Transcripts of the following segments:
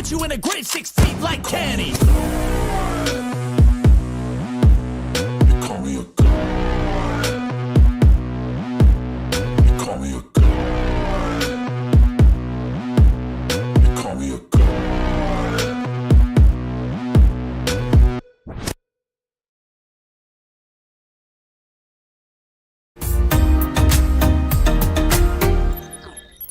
put you in a grade 16 like Kenny. Call me a god. You call me a god. You call me a god.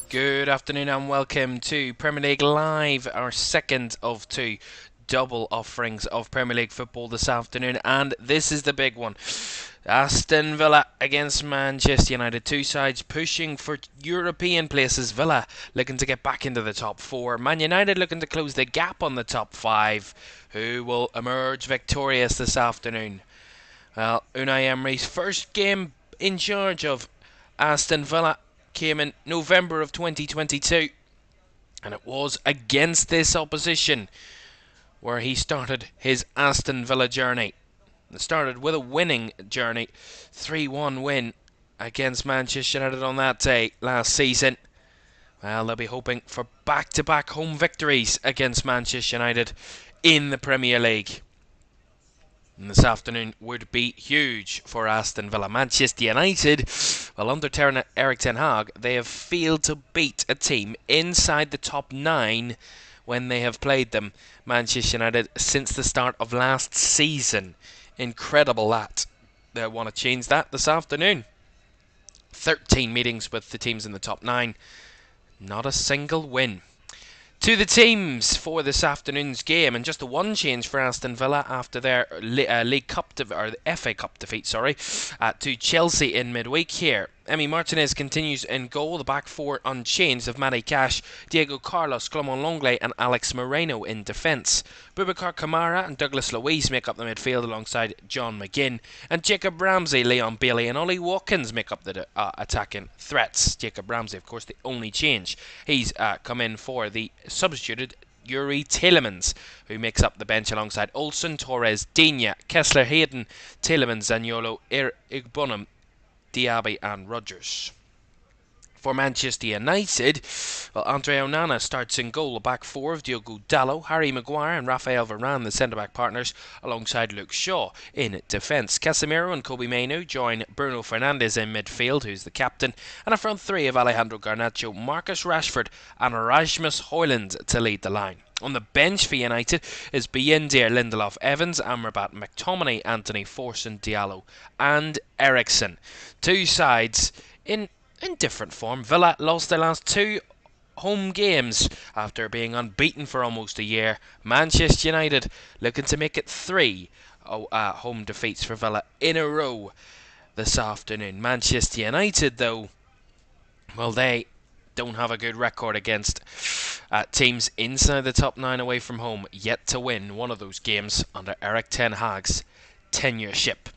Good afternoon and welcome to Premier League Live, our second of two double offerings of Premier League football this afternoon, and this is the big one. Aston Villa against Manchester United, two sides pushing for European places. Villa looking to get back into the top four, Man United looking to close the gap on the top five. Who will emerge victorious this afternoon? Well, Unai Emery's first game in charge of Aston Villa came in November of 2022, and it was against this opposition where he started his Aston Villa journey. It started with a winning journey, 3-1 win against Manchester United on that day last season. Well, they'll be hoping for back-to-back home victories against Manchester United in the Premier League. And this afternoon would be huge for Aston Villa. Manchester United, well, under Erik ten Hag, they have failed to beat a team inside the top 9 when they have played them, Manchester United, since the start of last season. Incredible that. They want to change that this afternoon. 13 meetings with the teams in the top 9. Not a single win. To the teams for this afternoon's game, and just the one change for Aston Villa after their League Cup or the FA Cup defeat, to Chelsea in midweek here. Emi Martinez continues in goal, the back four unchanged of Matty Cash, Diego Carlos, Clement Longley and Alex Moreno in defence. Boubacar Kamara and Douglas Luiz make up the midfield alongside John McGinn, and Jacob Ramsey, Leon Bailey and Ollie Watkins make up the attacking threats. Jacob Ramsey, of course, the only change. He's come in for the substituted Yuri Tielemans, who makes up the bench alongside Olsen, Torres, Digne, Kessler, Hayden, Tielemans, Zaniolo, Igbonam, Diaby and Rodgers. For Manchester United, well, Andre Onana starts in goal, the back four of Diogo Dalot, Harry Maguire and Rafael Varane, the centre-back partners, alongside Luke Shaw in defence. Casemiro and Kobe Mainoo join Bruno Fernandes in midfield, who's the captain, and a front three of Alejandro Garnacho, Marcus Rashford and Rasmus Højlund to lead the line. On the bench for United is Biendir, Lindelof, Evans, Amrabat, McTominay, Anthony, Forson, Diallo and Eriksen. Two sides in different form. Villa lost their last 2 home games after being unbeaten for almost a year. Manchester United looking to make it 3 home defeats for Villa in a row this afternoon. Manchester United, though, well, they don't have a good record against teams inside the top 9 away from home, yet to win one of those games under Erik ten Hag's tenureship.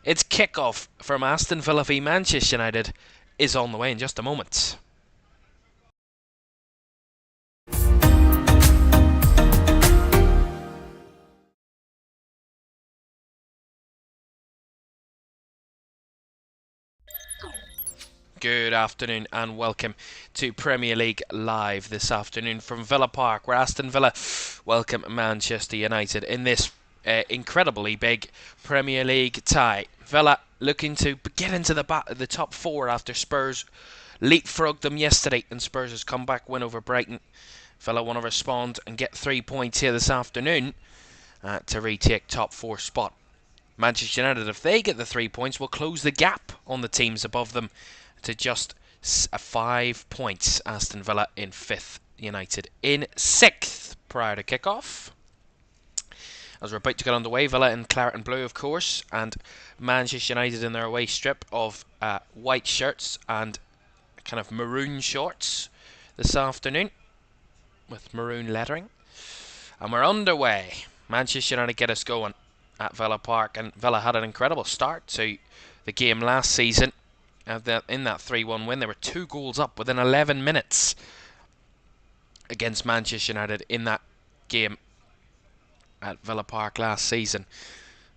Its kick-off from Aston Villa v Manchester United is on the way in just a moment. Good afternoon and welcome to Premier League Live this afternoon from Villa Park, where Aston Villa welcome Manchester United in this incredibly big Premier League tie. Villa looking to get into the top 4 after Spurs leapfrogged them yesterday, and Spurs' comeback win over Brighton. Villa want to respond and get 3 points here this afternoon to retake top 4 spot. Manchester United, if they get the 3 points, will close the gap on the teams above them to just 5 points. Aston Villa in 5th, United in 6th prior to kick-off. As we're about to get underway, Villa in claret and blue, of course, and Manchester United in their away strip of white shirts and kind of maroon shorts this afternoon with maroon lettering. And we're underway. Manchester United get us going at Villa Park, and Villa had an incredible start to the game last season. In that 3-1 win, they were 2 goals up within 11 minutes against Manchester United in that game at Villa Park last season.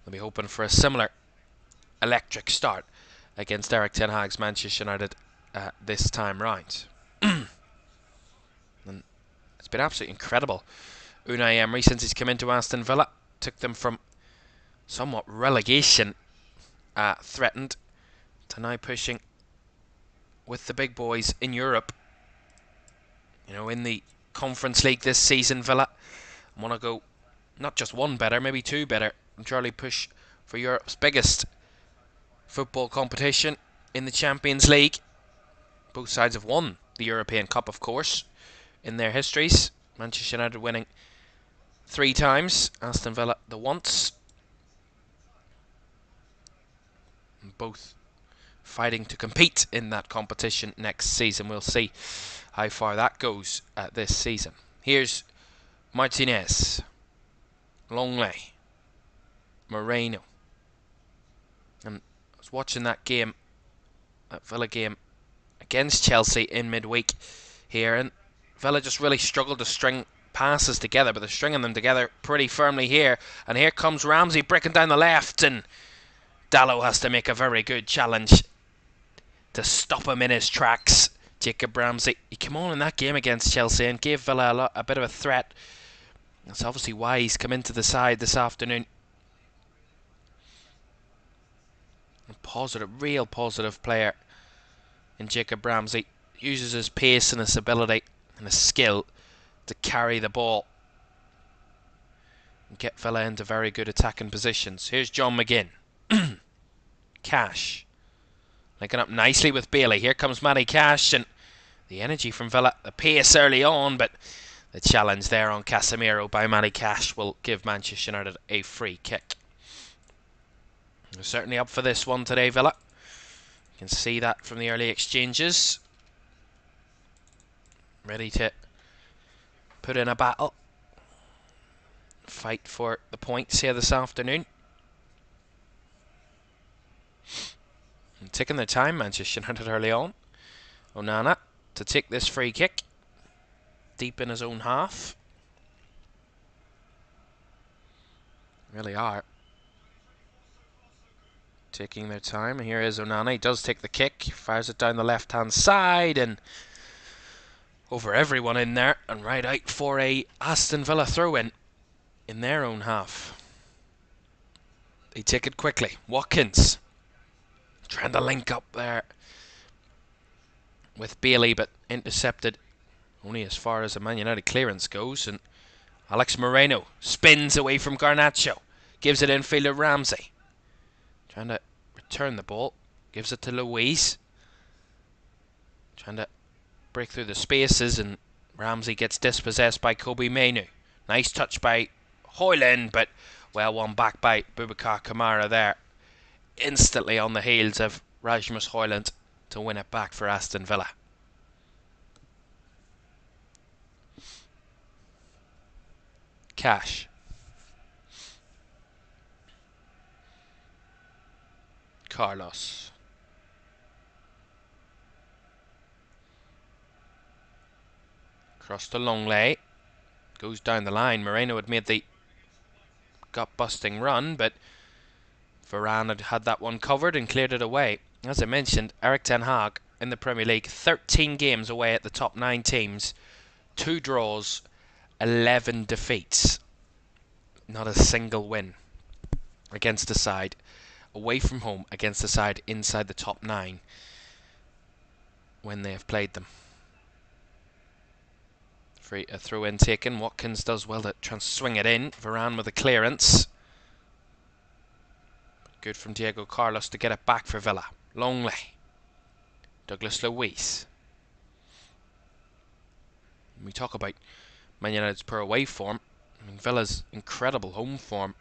They'll be hoping for a similar electric start against Erik ten Hag's Manchester United this time round. And it's been absolutely incredible Unai Emery, since he's come into Aston Villa, took them from somewhat relegation threatened to now pushing with the big boys in Europe. You know, in the Conference League this season, Villa want to go not just one better, maybe two better, and surely push for Europe's biggest football competition in the Champions League. Both sides have won the European Cup, of course, in their histories. Manchester United winning 3 times, Aston Villa the once. And both fighting to compete in that competition next season. We'll see how far that goes this season. Here's Martinez, Longley, Moreno. And I was watching that game, that Villa game against Chelsea in midweek here, and Villa just really struggled to string passes together, but they're stringing them together pretty firmly here. And here comes Ramsey breaking down the left, and Dalot has to make a very good challenge to stop him in his tracks. Jacob Ramsey, he came on in that game against Chelsea and gave Villa a bit of a threat. That's obviously why he's come into the side this afternoon. A positive, real positive player in Jacob Ramsey. Uses his pace and his ability and his skill to carry the ball and get Villa into very good attacking positions. Here's John McGinn. Cash linking up nicely with Bailey. Here comes Matty Cash, and the energy from Villa, the pace early on, but the challenge there on Casemiro by Matty Cash will give Manchester United a free kick. They're certainly up for this one today, Villa. You can see that from the early exchanges. Ready to put in a battle. Fight for the points here this afternoon. And taking their time, Manchester United early on. Onana to take this free kick. Deep in his own half. Really are taking their time. Here is Onana. He does take the kick. Fires it down the left-hand side and over everyone in there and right out for a Aston Villa throw-in their own half. They take it quickly. Watkins trying to link up there with Bailey, but intercepted only as far as a Man United clearance goes. And Alex Moreno spins away from Garnacho. Gives it infield to Ramsey. Trying to return the ball. Gives it to Luiz. Trying to break through the spaces, and Ramsey gets dispossessed by Kobe Mainoo. Nice touch by Højlund, but well won back by Boubacar Kamara there. Instantly on the heels of Rasmus Højlund to win it back for Aston Villa. Cash. Carlos. Cross to Longley. Goes down the line. Moreno had made the gut-busting run, but Varane had that one covered and cleared it away. As I mentioned, Erik ten Hag in the Premier League, 13 games away at the top 9 teams, 2 draws, 11 defeats. Not a single win against a side away from home against a side inside the top 9 when they have played them. A throw in taken. Watkins does well to swing it in. Varane with a clearance. Good from Diego Carlos to get it back for Villa. Longley. Douglas Luiz. We talk about Man United's poor away form. I mean, Villa's incredible home form.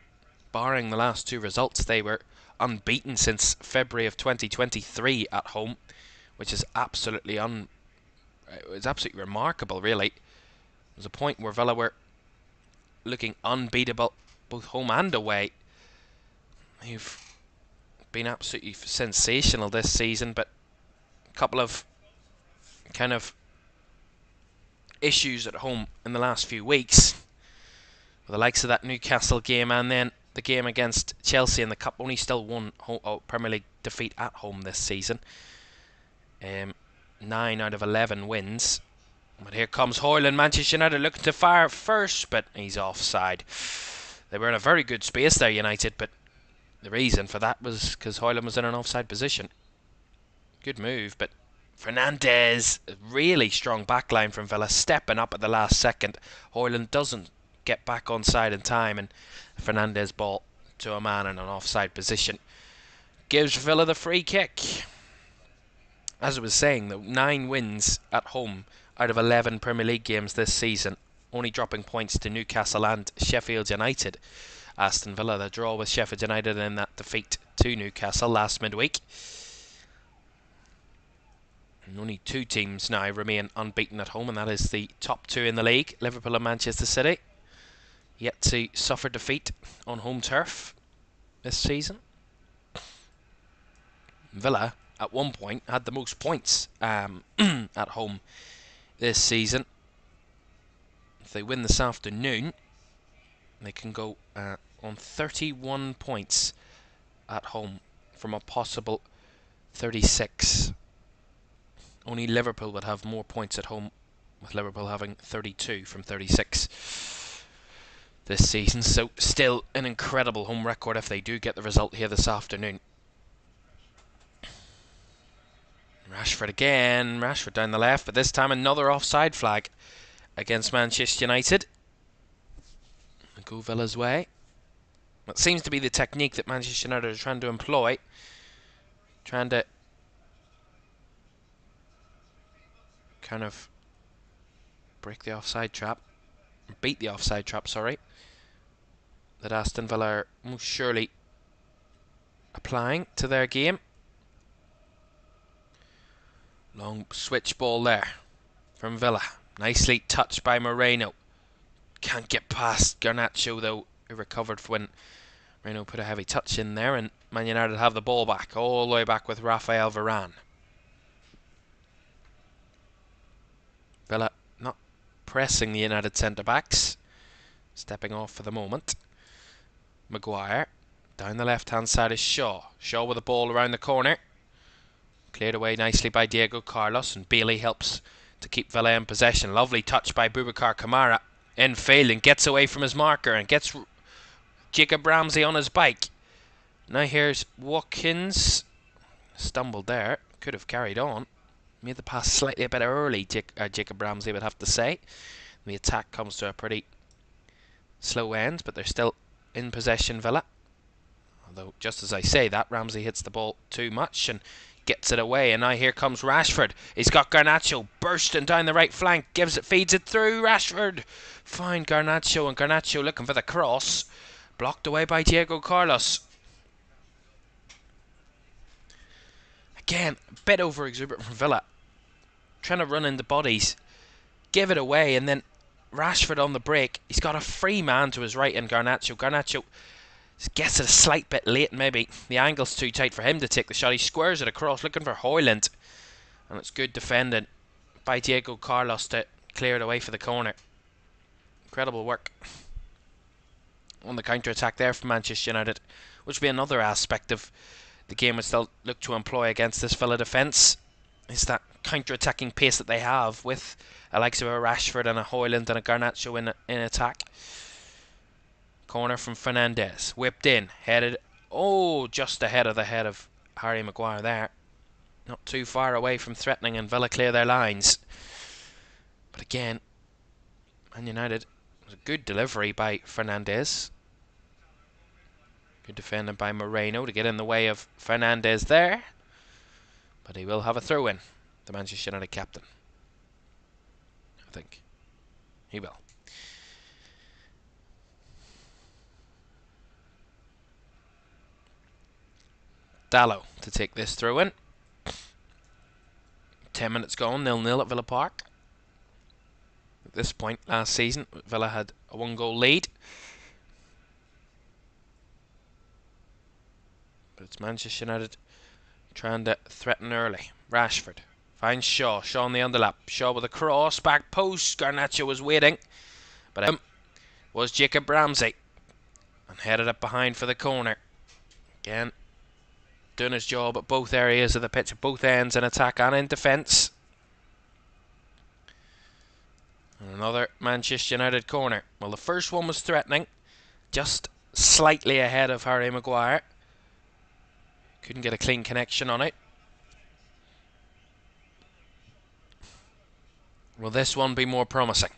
Barring the last 2 results, they were unbeaten since February of 2023 at home, which is absolutely remarkable, really. There was a point where Villa were looking unbeatable, both home and away. They've been absolutely sensational this season, but a couple of kind of issues at home in the last few weeks. With the likes of that Newcastle game and then the game against Chelsea in the Cup. Only still one Premier League defeat at home this season. 9 out of 11 wins. But here comes Hoyland. Manchester United looking to fire first, but he's offside. They were in a very good space there, United, but the reason for that was because Hoyland was in an offside position. Good move, but Fernandes, really strong backline from Villa, stepping up at the last second. Hoyland doesn't get back onside in time, and Fernandes ball to a man in an offside position gives Villa the free kick. As I was saying, though, 9 wins at home out of 11 Premier League games this season, only dropping points to Newcastle and Sheffield United. Aston Villa, the draw with Sheffield United in that defeat to Newcastle last midweek. And only 2 teams now remain unbeaten at home, and that is the top 2 in the league, Liverpool and Manchester City, yet to suffer defeat on home turf this season. Villa, at one point, had the most points at home this season. If they win this afternoon, they can go on 31 points at home from a possible 36. Only Liverpool would have more points at home, with Liverpool having 32 from 36 this season. So still an incredible home record if they do get the result here this afternoon. Rashford again. Rashford down the left, but this time another offside flag against Manchester United. Go Villa's way. That seems to be the technique that Manchester United are trying to employ. Trying to kind of break the offside trap. Beat the offside trap, sorry. That Aston Villa are most surely applying to their game. Long switch ball there from Villa. Nicely touched by Moreno. Can't get past Garnacho though. He recovered when Moreno put a heavy touch in there, and Man United have the ball back, all the way back with Rafael Varane. Villa not pressing the United centre-backs. Stepping off for the moment. Maguire. Down the left-hand side is Shaw. Shaw with the ball around the corner. Cleared away nicely by Diego Carlos, and Bailey helps to keep Villa in possession. Lovely touch by Boubacar Kamara. Infield, and gets away from his marker and gets Jacob Ramsey on his bike. Now here's Watkins. Stumbled there. Could have carried on. Made the pass slightly a bit early, Jacob Ramsey would have to say. The attack comes to a pretty slow end, but they're still in possession, Villa. Although, just as I say that, Ramsey hits the ball too much and gets it away. And now here comes Rashford. He's got Garnacho bursting down the right flank. Feeds it through. Rashford. Fine Garnacho, and Garnacho looking for the cross. Blocked away by Diego Carlos. Again, a bit over exuberant from Villa. Trying to run into bodies. Give it away, and then Rashford on the break. He's got a free man to his right in Garnacho. Garnacho gets it a slight bit late, maybe. The angle's too tight for him to take the shot. He squares it across, looking for Hoyland. And it's good defending by Diego Carlos to clear it away for the corner. Incredible work on the counter-attack there from Manchester United, which would be another aspect of the game which they'll look to employ against this Villa defence. Is that counter-attacking pace that they have with the likes of a Rashford and a Hoyland and a Garnacho in attack. Corner from Fernandes. Whipped in. Headed. Oh, just ahead of the head of Harry Maguire there. Not too far away from threatening, and Villa clear their lines. But again, Man United, was a good delivery by Fernandes. Good defending by Moreno to get in the way of Fernandes there. But he will have a throw in, the Manchester United captain. I think he will. Dallo to take this throw in. 10 minutes gone, 0-0 at Villa Park. At this point last season, Villa had a 1-goal lead. But it's Manchester United trying to threaten early. Rashford finds Shaw. Shaw on the underlap. Shaw with a cross. Back post. Garnacho was waiting. But was Jacob Ramsey. And headed up behind for the corner. Again, doing his job at both areas of the pitch, at both ends, in attack and in defence. And another Manchester United corner. Well, the first one was threatening, just slightly ahead of Harry Maguire. Couldn't get a clean connection on it. Will this one be more promising?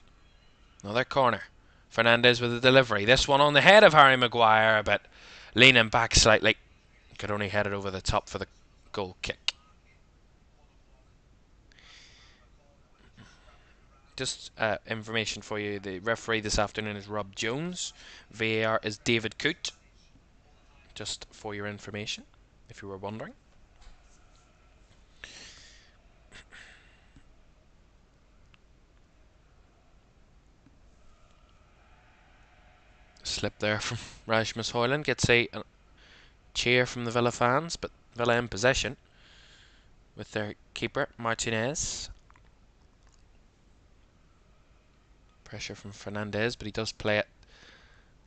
Another corner. Fernandes with the delivery. This one on the head of Harry Maguire, but leaning back slightly. Could only head it over the top for the goal kick. Just information for you. The referee this afternoon is Rob Jones. VAR is David Coote. Just for your information, if you were wondering. Slip there from Rasmus Højlund. Gets a cheer from the Villa fans, but Villa in possession with their keeper, Martinez. Pressure from Fernandes, but he does play it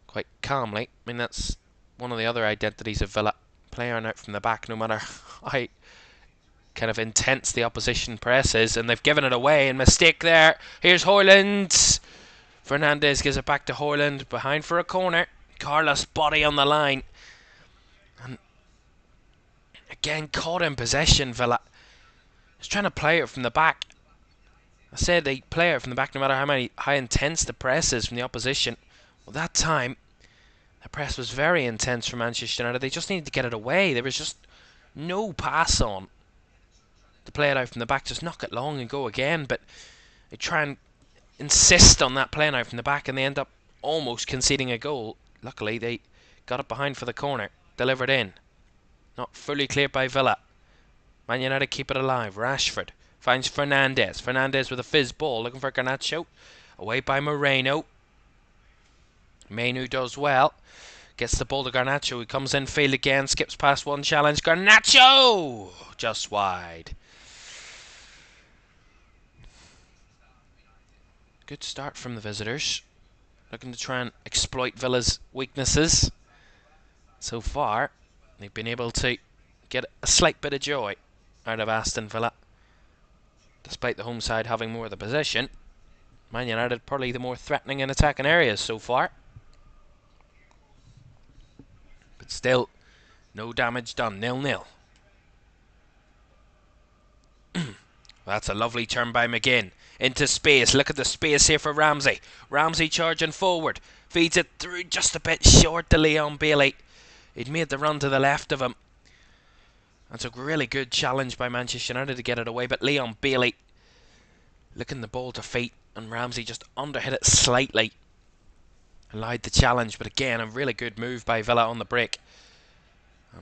quite calmly. I mean, that's one of the other identities of Villa. Playing out from the back, no matter how kind of intense the opposition press is, and they've given it away. And mistake there. Here's Højlund. Fernandes gives it back to Højlund, behind for a corner. Carlos body on the line. And again, caught in possession, Villa. He's trying to play it from the back. I said they play it from the back no matter how intense the press is from the opposition. Well, that time, the press was very intense from Manchester United. They just needed to get it away. There was just no pass on to play it out from the back. Just knock it long and go again. But they try and insist on that playing out from the back, and they end up almost conceding a goal. Luckily, they got it behind for the corner. Delivered in. Not fully cleared by Villa. Man United keep it alive. Rashford finds Fernandes. Fernandes with a fizz ball, looking for Garnacho. Away by Moreno. Mainu does well. Gets the ball to Garnacho. He comes in field again. Skips past one challenge. Garnacho! Just wide. Good start from the visitors. Looking to try and exploit Villa's weaknesses. So far, they've been able to get a slight bit of joy out of Aston Villa. Despite the home side having more of the possession, Man United probably the more threatening and attacking areas so far. But still, no damage done. 0-0. That's a lovely turn by McGinn. Into space. Look at the space here for Ramsey. Ramsey charging forward. Feeds it through just a bit short to Leon Bailey. He'd made the run to the left of him. That's a really good challenge by Manchester United to get it away. But Leon Bailey looking the ball to feet. And Ramsey just underhit it slightly. Allowed the challenge. But again, a really good move by Villa on the break.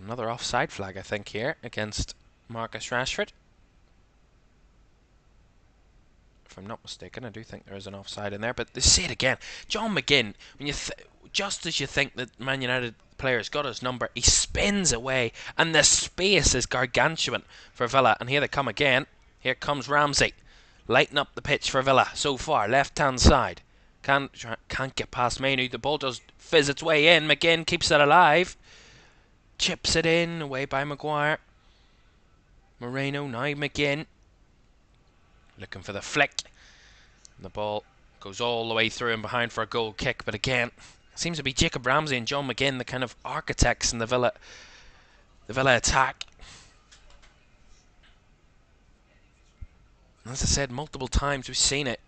Another offside flag, I think, here against Marcus Rashford. If I'm not mistaken, I do think there is an offside in there. But they say it again. John McGinn, when you just as you think that Man United player's got his number, he spins away, and the space is gargantuan for Villa. And here they come again. Here comes Ramsey, lighting up the pitch for Villa so far. Left-hand side, can't get past Mainu. The ball does fizz its way in. McGinn keeps it alive, chips it in, away by Maguire. Moreno, now McGinn. Looking for the flick. And the ball goes all the way through and behind for a goal kick. But again, it seems to be Jacob Ramsey and John McGinn, the kind of architects in the Villa attack. And as I said multiple times, we've seen it.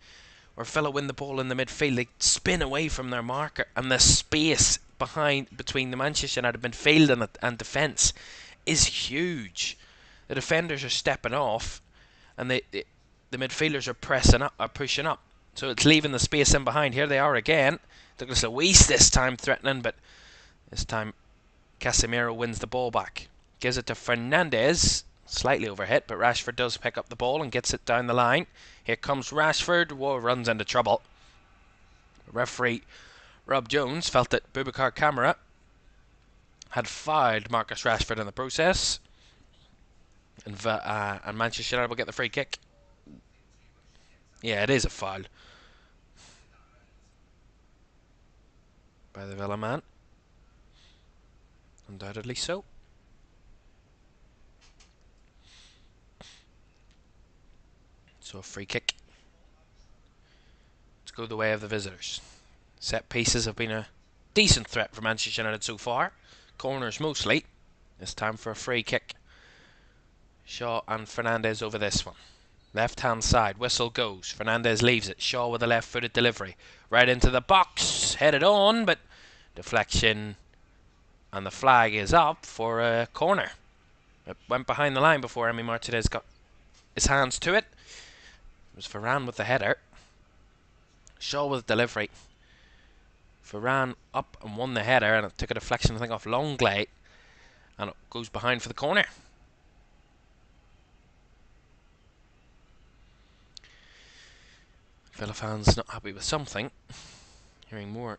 Where Villa win the ball in the midfield, they spin away from their marker. And the space between the Manchester United midfield and defence is huge. The defenders are stepping off. And the midfielders are pushing up. So it's leaving the space in behind. Here they are again. Douglas Luiz this time threatening, but this time Casemiro wins the ball back. Gives it to Fernandes. Slightly overhit, but Rashford does pick up the ball and gets it down the line. Here comes Rashford. Whoa, runs into trouble. Referee Rob Jones felt that Boubacar Kamara had fouled Marcus Rashford in the process. And Manchester United will get the free kick. Yeah, it is a foul by the Villa man. Undoubtedly so. So a free kick go the way of the visitors. Set pieces have been a decent threat for Manchester United so far. Corners mostly. It's time for a free kick. Shaw and Fernandes over this one. Left hand side, whistle goes. Fernandes leaves it. Shaw with a left footed delivery. Right into the box. Headed on, but deflection. And the flag is up for a corner. It went behind the line before Emi Martinez got his hands to it. It was Varane with the header. Shaw with delivery. Varane up and won the header, and it took a deflection, I think, off Longley, and it goes behind for the corner. Villa fans not happy with something. Hearing more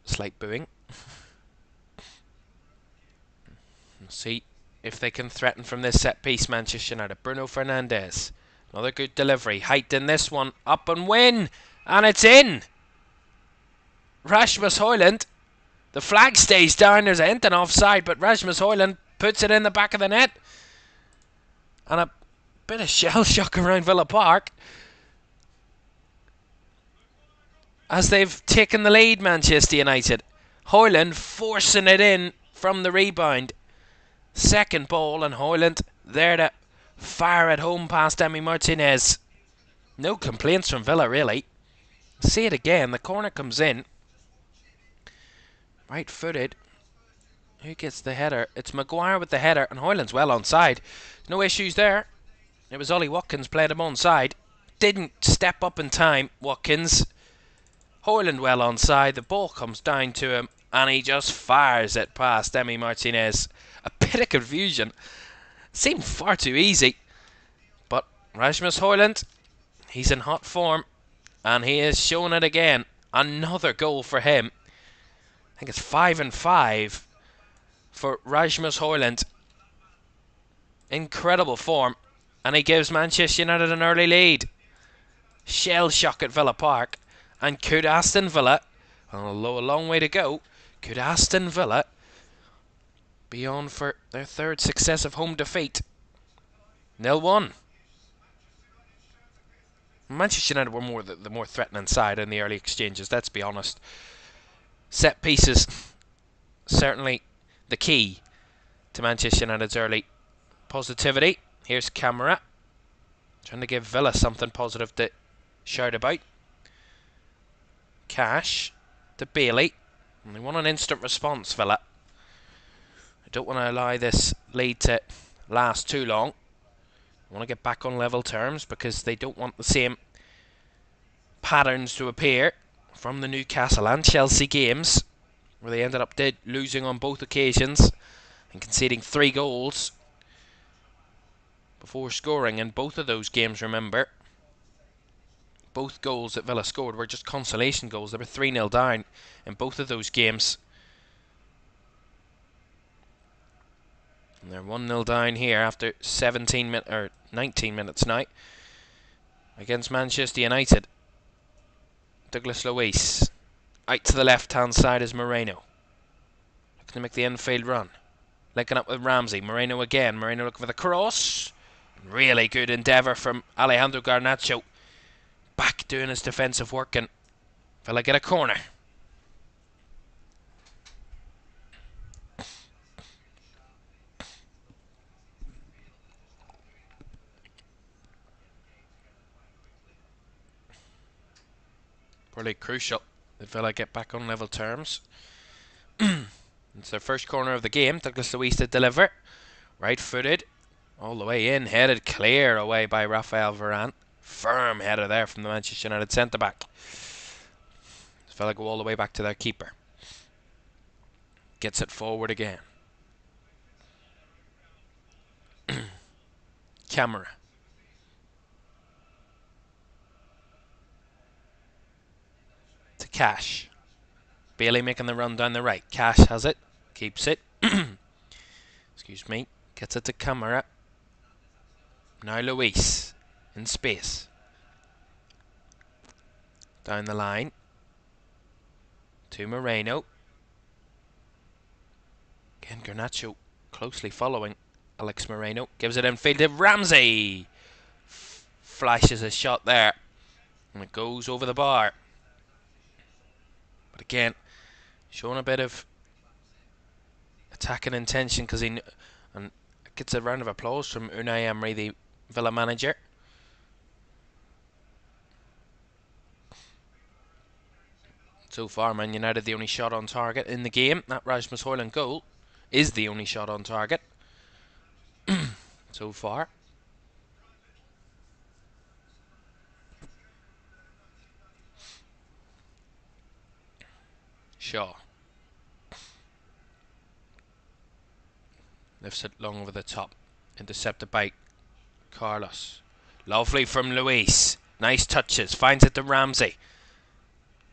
slight booing. We'll see if they can threaten from this set piece, Manchester United. Bruno Fernandes. Another good delivery. Height in this one. Up and win. And it's in. Rasmus Højlund. The flag stays down. There's a hint and offside, but Rasmus Højlund puts it in the back of the net. And a bit of shell shock around Villa Park as they've taken the lead, Manchester United. Højlund forcing it in from the rebound. Second ball, and Højlund there to fire at home past Emi Martinez. No complaints from Villa, really. See it again. The corner comes in. Right footed. Who gets the header? It's Maguire with the header, and Højlund's well onside. No issues there. It was Ollie Watkins played him onside. Didn't step up in time, Watkins. Højlund well onside. The ball comes down to him, and he just fires it past Emi Martinez. A bit of confusion. Seemed far too easy. But Rasmus Højlund, he's in hot form, and he is showing it again. Another goal for him. I think it's 5 and 5 for Rasmus Højlund. Incredible form, and he gives Manchester United an early lead. Shell shock at Villa Park, and could Aston Villa, although a long way to go, could Aston Villa be on for their third successive home defeat? 0-1. Manchester United were the more threatening side in the early exchanges, let's be honest. Set pieces, certainly the key to Manchester United's early positivity. Here's Camara, trying to give Villa something positive to shout about. Cash to Bailey, and they want an instant response, Villa. I don't want to allow this lead to last too long. I want to get back on level terms because they don't want the same patterns to appear from the Newcastle and Chelsea games, where they ended up losing on both occasions and conceding 3 goals before scoring in both of those games, remember. Both goals that Villa scored were just consolation goals. They were 3-0 down in both of those games. And they're 1-0 down here after 19 minutes now against Manchester United. Douglas Luiz. Out to the left-hand side is Moreno. Looking to make the infield run. Linking up with Ramsey. Moreno again. Moreno looking for the cross. Really good endeavour from Alejandro Garnacho. Back doing his defensive work, and Villa get a corner. Really crucial that Villa get back on level terms. It's their first corner of the game. Douglas Luiz to deliver. Right footed. All the way in. Headed clear away by Raphael Varane. Firm header there from the Manchester United centre-back. Villa go all the way back to their keeper. Gets it forward again. Camara. To Cash. Bailey making the run down the right. Cash has it. Keeps it. Excuse me. Gets it to Camara. Now Luiz. In space. Down the line. To Moreno. Again, Garnacho closely following Alex Moreno. Gives it infield to Ramsey. Flashes a shot there. And it goes over the bar. But again, showing a bit of attacking intention because he and gets a round of applause from Unai Emery, the Villa manager. So far, Man United the only shot on target in the game. That Rasmus Højlund goal is the only shot on target so far. Shaw lifts it long over the top, intercepted by Carlos. Lovely from Luiz. Nice touches. Finds it to Ramsey.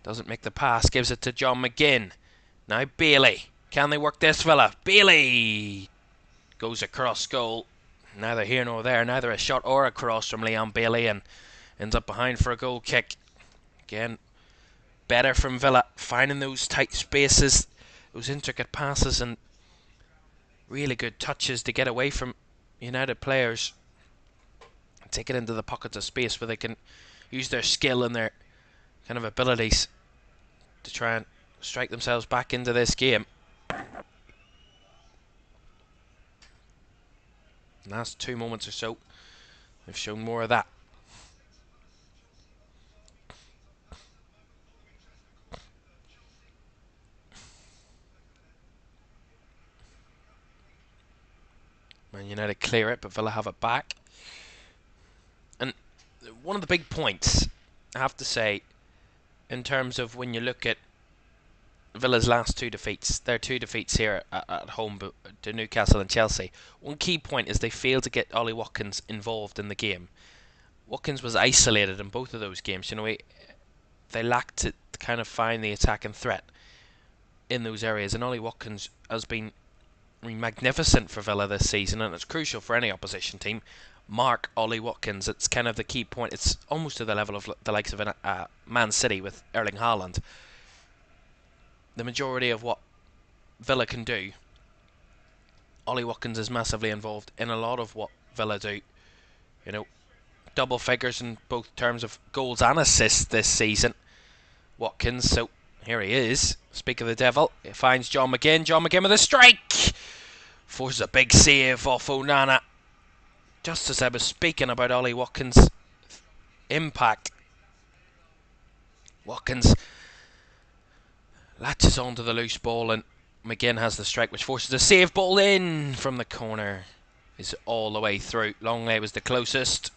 Doesn't make the pass. Gives it to John McGinn. Now Bailey. Can they work this fella? Bailey goes across goal. Neither here nor there. Neither a shot or a cross from Leon Bailey, and ends up behind for a goal kick. Again, better from Villa, finding those tight spaces, those intricate passes, and really good touches to get away from United players and take it into the pockets of space where they can use their skill and their kind of abilities to try and strike themselves back into this game. Last 2 moments or so, they've shown more of that. Man United clear it, but Villa have it back. And one of the big points, I have to say, in terms of when you look at Villa's last 2 defeats, their 2 defeats here at home to Newcastle and Chelsea, one key point is they failed to get Ollie Watkins involved in the game. Watkins was isolated in both of those games. You know, they lacked to kind of find the attacking threat in those areas, and Ollie Watkins has been magnificent for Villa this season, and it's crucial for any opposition team. Mark Ollie Watkins. It's kind of the key point. It's almost to the level of the likes of Man City with Erling Haaland. The majority of what Villa can do, Ollie Watkins is massively involved in a lot of what Villa do. You know, double figures in both terms of goals and assists this season, Watkins. So here he is. Speak of the devil, it finds John McGinn. John McGinn with a strike. Forces a big save off Onana. Just as I was speaking about Ollie Watkins' impact, Watkins latches onto the loose ball, and McGinn has the strike, which forces a save. Ball in from the corner. Is all the way through. Longley was the closest,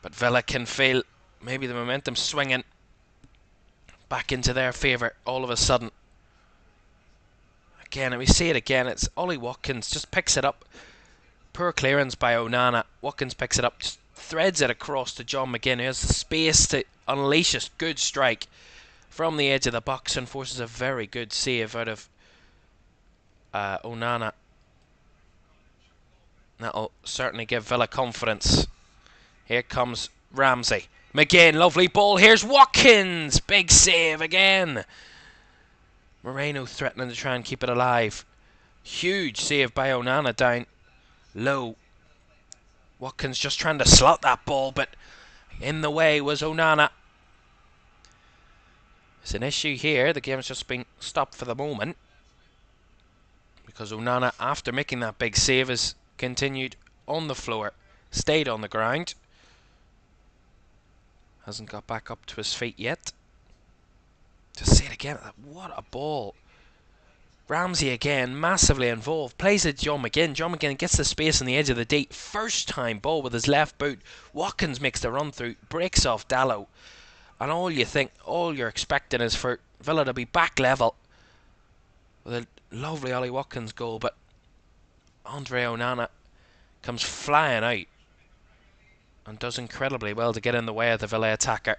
but Villa can feel maybe the momentum swinging back into their favour all of a sudden. Again, and we see it again, it's Ollie Watkins just picks it up. Poor clearance by Onana. Watkins picks it up, just threads it across to John McGinn, who has the space to unleash a good strike from the edge of the box and forces a very good save out of Onana. That'll certainly give Villa confidence. Here comes Ramsey. McGinn, lovely ball. Here's Watkins. Big save again. Moreno threatening to try and keep it alive. Huge save by Onana down low. Watkins just trying to slot that ball, but in the way was Onana. There's an issue here. The game's just been stopped for the moment because Onana, after making that big save, has continued on the floor, stayed on the ground. Hasn't got back up to his feet yet. Just see it again. What a ball. Ramsey again, massively involved. Plays it John McGinn. John McGinn gets the space on the edge of the D. First time ball with his left boot. Watkins makes the run through. Breaks off Dallow. And all you're expecting is for Villa to be back level with a lovely Ollie Watkins goal. But Andre Onana comes flying out and does incredibly well to get in the way of the Villa attacker.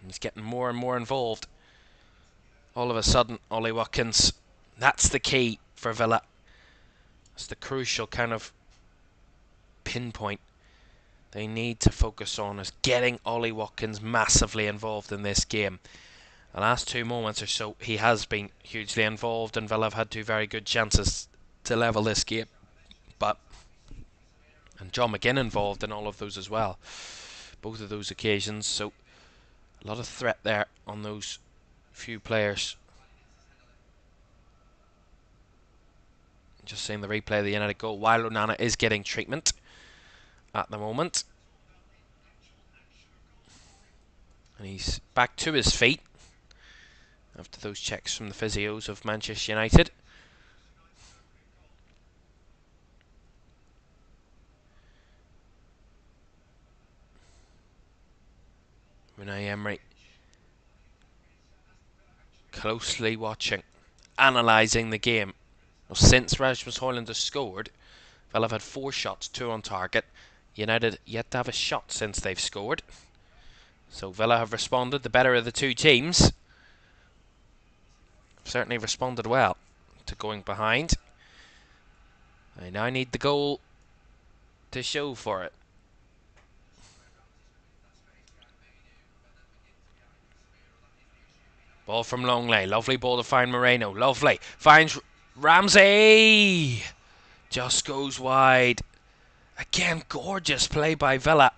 He's getting more and more involved. All of a sudden, Ollie Watkins, that's the key for Villa. It's the crucial kind of pinpoint they need to focus on, is getting Ollie Watkins massively involved in this game. The last 2 moments or so, he has been hugely involved, and Villa have had 2 very good chances to level this game. And John McGinn involved in all of those as well, both of those occasions. So A lot of threat there on those few players. Just seeing the replay of the United goal, while Onana is getting treatment at the moment. And he's back to his feet after those checks from the physios of Manchester United. Unai Emery closely watching, analysing the game. Well, since Rasmus Højlund has scored, Villa have had 4 shots, 2 on target. United yet to have a shot since they've scored. So Villa have responded, the better of the two teams. Certainly responded well to going behind. They now need the goal to show for it. Ball from Longley. Lovely ball to find Moreno. Lovely. Finds Ramsey. Just goes wide. Again, gorgeous play by Villa.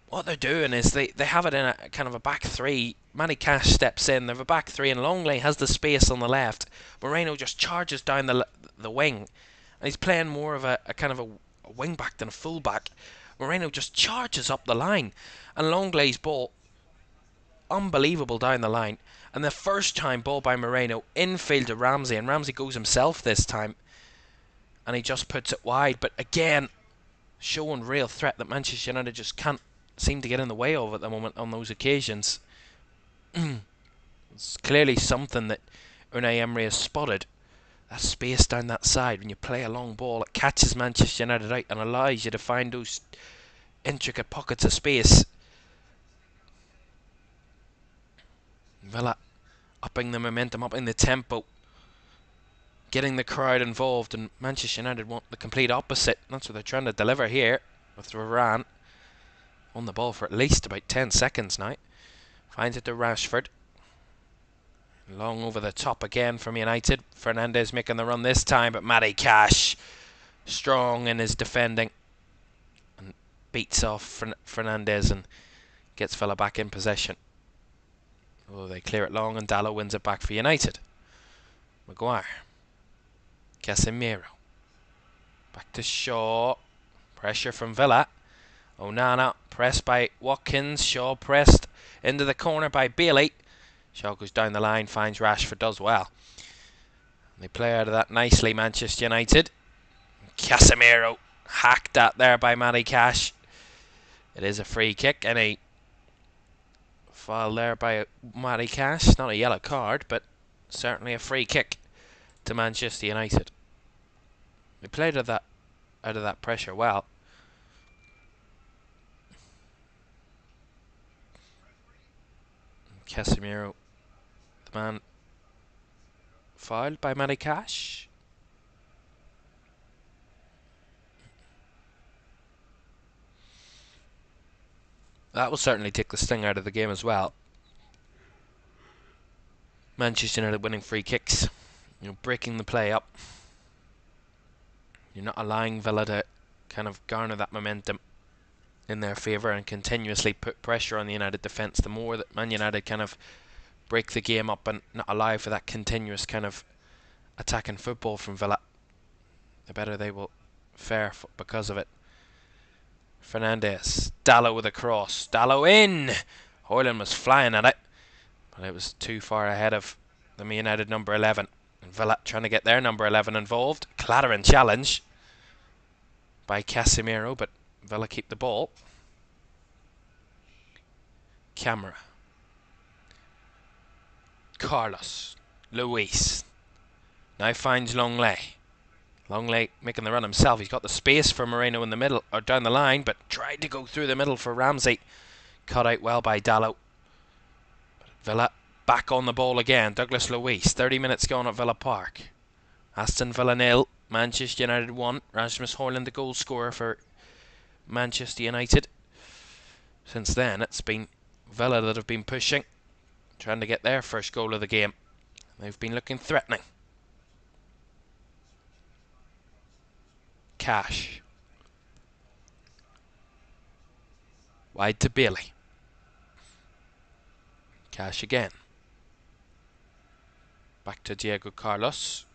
What they're doing is they have it in a kind of a back three. Matty Cash steps in. They have a back three, and Longley has the space on the left. Moreno just charges down the wing, and he's playing more of a kind of a wing back than a full back. Moreno just charges up the line, and Longley's ball, unbelievable down the line. And the first time ball by Moreno, infield to Ramsey, and Ramsey goes himself this time, and he just puts it wide. But again, showing real threat that Manchester United just can't seem to get in the way of at the moment on those occasions. It's clearly something that Unai Emery has spotted. That space down that side, when you play a long ball, it catches Manchester United out and allows you to find those intricate pockets of space. Villa upping the momentum, upping the tempo, getting the crowd involved, and Manchester United want the complete opposite. That's what they're trying to deliver here with Varane on the ball for at least about 10 seconds now. Finds it to Rashford. Long over the top again from United. Fernandes making the run this time, but Matty Cash strong in his defending and beats off Fernandes and gets Villa back in possession. Oh, they clear it long, and Dalot wins it back for United. Maguire. Casemiro. Back to Shaw. Pressure from Villa. Onana pressed by Watkins. Shaw pressed into the corner by Bailey. Shaw goes down the line, finds Rashford, does well. They play out of that nicely, Manchester United. Casemiro hacked at there by Matty Cash. It is a free kick, and a foul there by Matty Cash. Not a yellow card, but certainly a free kick to Manchester United. They played out of that pressure well. Casemiro, the man fouled by Matty Cash. That will certainly take the sting out of the game as well. Manchester United winning free kicks, breaking the play up. You're not allowing Villa to kind of garner that momentum in their favour and continuously put pressure on the United defence. The more that Man United kind of break the game up and not allow for that continuous kind of attacking football from Villa, the better they will fare because of it. Fernandes, Dalot with a cross, Dalot in! Højlund was flying at it, but it was too far ahead of the Man United number 11. And Villa trying to get their number 11 involved. Clattering challenge by Casemiro, but Villa keep the ball. Camera. Carlos. Luiz. Now finds Longley. Longley making the run himself. He's got the space for Moreno in the middle, or down the line, but tried to go through the middle for Ramsey. Cut out well by Dalot. Villa back on the ball again. Douglas Luiz. 30 minutes gone at Villa Park. Aston Villa 0. Manchester United 1. Rasmus Højlund the goal scorer for Manchester United. Since then, it's been Villa that have been pushing, trying to get their first goal of the game. They've been looking threatening. Cash. Wide to Bailey. Cash again. Back to Diego Carlos.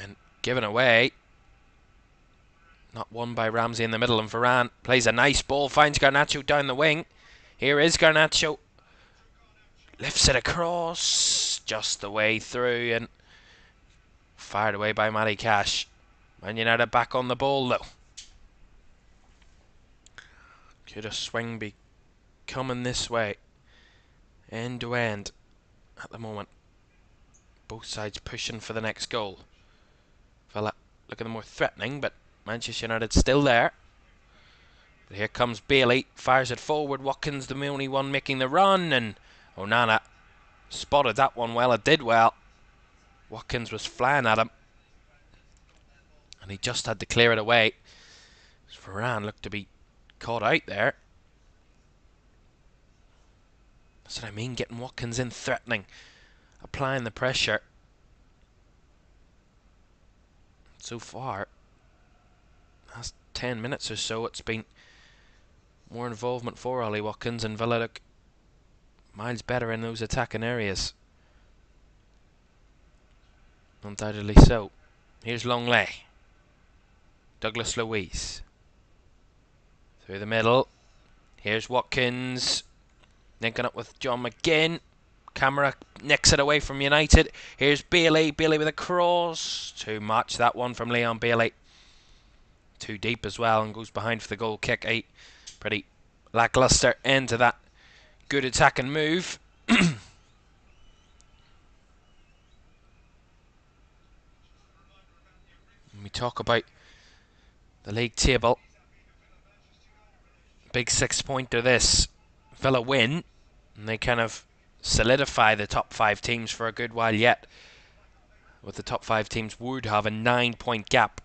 And given away. Not won by Ramsey in the middle, and Varane plays a nice ball, finds Garnacho down the wing. Here is Garnacho. Lifts it across, just the way through, and fired away by Matty Cash. Man United back on the ball though. Could a swing be coming this way? End to end at the moment. Both sides pushing for the next goal. Villa looking more threatening, but Manchester United still there. But here comes Bailey, fires it forward. Watkins the only one making the run, and Onana spotted that one well. It did well. Watkins was flying at him, and he just had to clear it away. Varane looked to be caught out there. That's what I mean, getting Watkins in, threatening, applying the pressure. So far, last 10 minutes or so, it's been more involvement for Ollie Watkins, and Villa look miles better in those attacking areas. Undoubtedly so. Here's Longley. Douglas Luiz. Through the middle. Here's Watkins. Linking up with John McGinn. Camera nicks it away from United. Here's Bailey. Bailey with a cross. Too much, that one from Leon Bailey. Too deep as well, and goes behind for the goal kick. A pretty lackluster end to that good attacking move. When we talk about the league table, big 6-pointer this. Villa win, and they kind of solidify the top 5 teams for a good while yet. With the top 5 teams would have a 9-point gap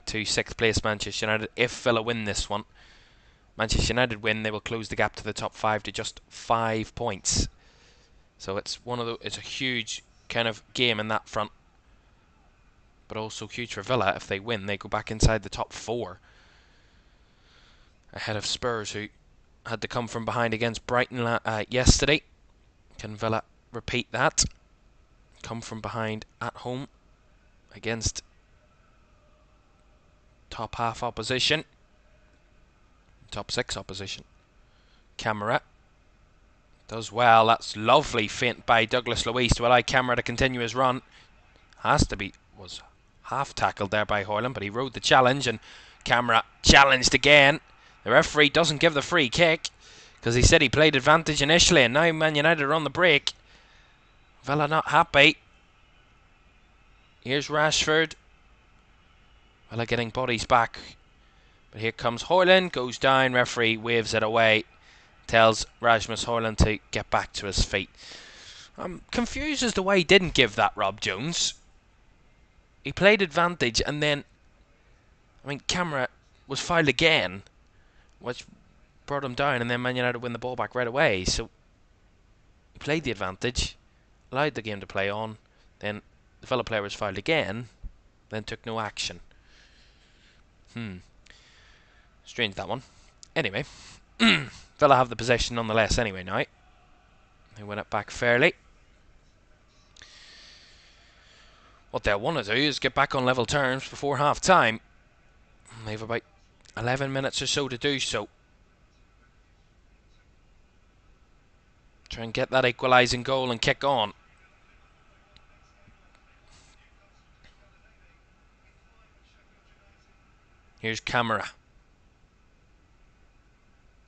to 6th place Manchester United if Villa win this one. Manchester United win, they will close the gap to the top 5 to just 5 points. So it's it's a huge kind of game in that front, but also huge for Villa. If they win, they go back inside the top 4 ahead of Spurs, who had to come from behind against Brighton yesterday. Can Villa repeat that? Come from behind at home against top half opposition, top 6 opposition. Camera does well. That's lovely feint by Douglas Luiz to allow Camera to continue his run. Was half tackled there by Højlund, but he rode the challenge, and Camera challenged again. The referee doesn't give the free kick because he said he played advantage initially, and now Man United are on the break. Villa not happy. Here's Rashford. Villa getting bodies back. But here comes Højlund, goes down, referee waves it away. Tells Rasmus Højlund to get back to his feet. I'm confused as to why he didn't give that, Rob Jones. He played advantage, and then, Camera was fouled again, which brought him down, and then Man United win the ball back right away. So he played the advantage, allowed the game to play on, then the Villa player was fouled again, then took no action. Strange, that one. Anyway, Villa have the possession nonetheless anyway now. They win it back fairly. What they'll want to do is get back on level terms before half time. They have about 11 minutes or so to do so. Try and get that equalising goal and kick on. Here's Camera.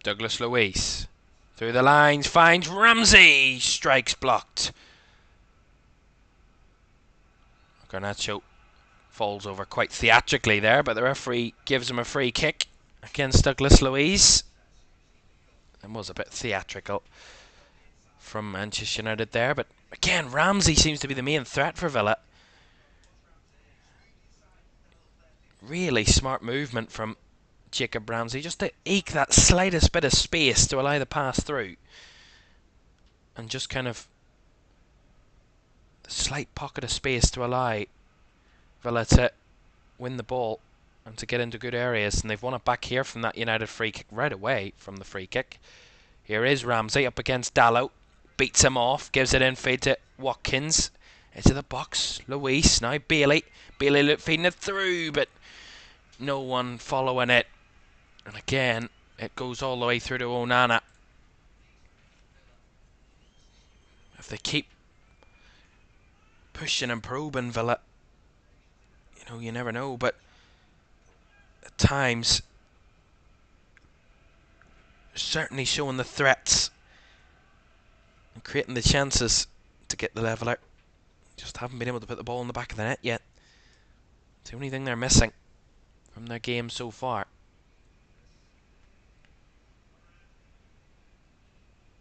Douglas Luiz. Through the lines, finds Ramsey. Strikes blocked. Garnacho falls over quite theatrically there, but the referee gives him a free kick against Douglas Luiz. It was a bit theatrical from Manchester United there, but again, Ramsey seems to be the main threat for Villa. Really smart movement from Jacob Ramsey, just to eke that slightest bit of space to allow the pass through, and just kind of a slight pocket of space to allow Villa to win the ball and to get into good areas, and they've won it back here from that United free kick right away from the free kick. Here is Ramsey up against Dallow, beats him off, gives it in feed to Watkins, into the box, Luiz, now Bailey feeding it through, but no one following it, and again it goes all the way through to Onana. If they keep pushing and probing Villa, you never know, but at times certainly showing the threats and creating the chances to get the leveller. Just haven't been able to put the ball in the back of the net yet. It's the only thing they're missing from their game so far.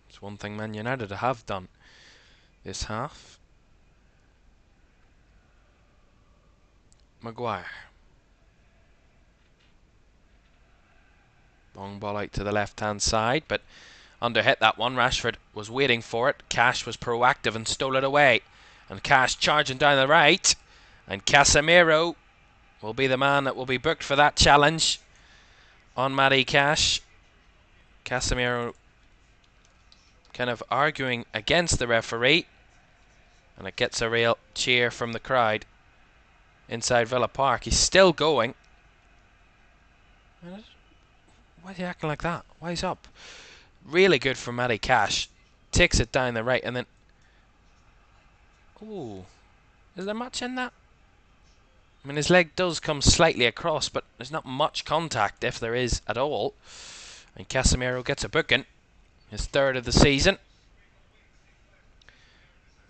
It's one thing Man United have done this half. Maguire. Long ball out to the left-hand side, but underhit that one. Rashford was waiting for it. Cash was proactive and stole it away. And Cash charging down the right. And Casemiro will be the man that will be booked for that challenge on Matty Cash. Casemiro kind of arguing against the referee. And it gets a real cheer from the crowd inside Villa Park. He's still going. Why is he acting like that? Why is he up? Really good for Matty Cash. Takes it down the right and then... Ooh. Is there much in that? I mean, his leg does come slightly across, but there's not much contact, if there is at all. And Casemiro gets a booking. His third of the season.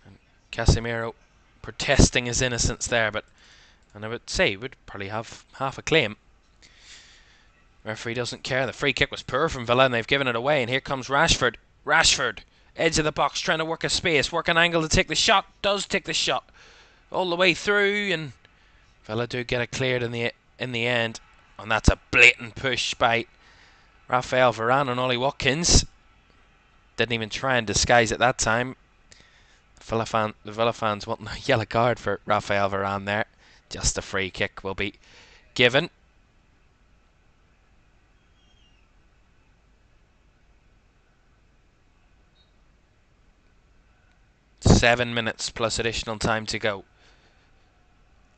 And Casemiro protesting his innocence there, but... And I would say he would probably have half a claim. Referee doesn't care. The free kick was poor from Villa and they've given it away. And here comes Rashford. Rashford, edge of the box, trying to work a space, work an angle to take the shot. Does take the shot all the way through, and Villa do get it cleared in the end. And that's a blatant push by Raphael Varane and Ollie Watkins. Didn't even try and disguise it that time. The Villa fans wanting a yellow card for Raphael Varane there. Just a free kick will be given. Seven minutes plus additional time to go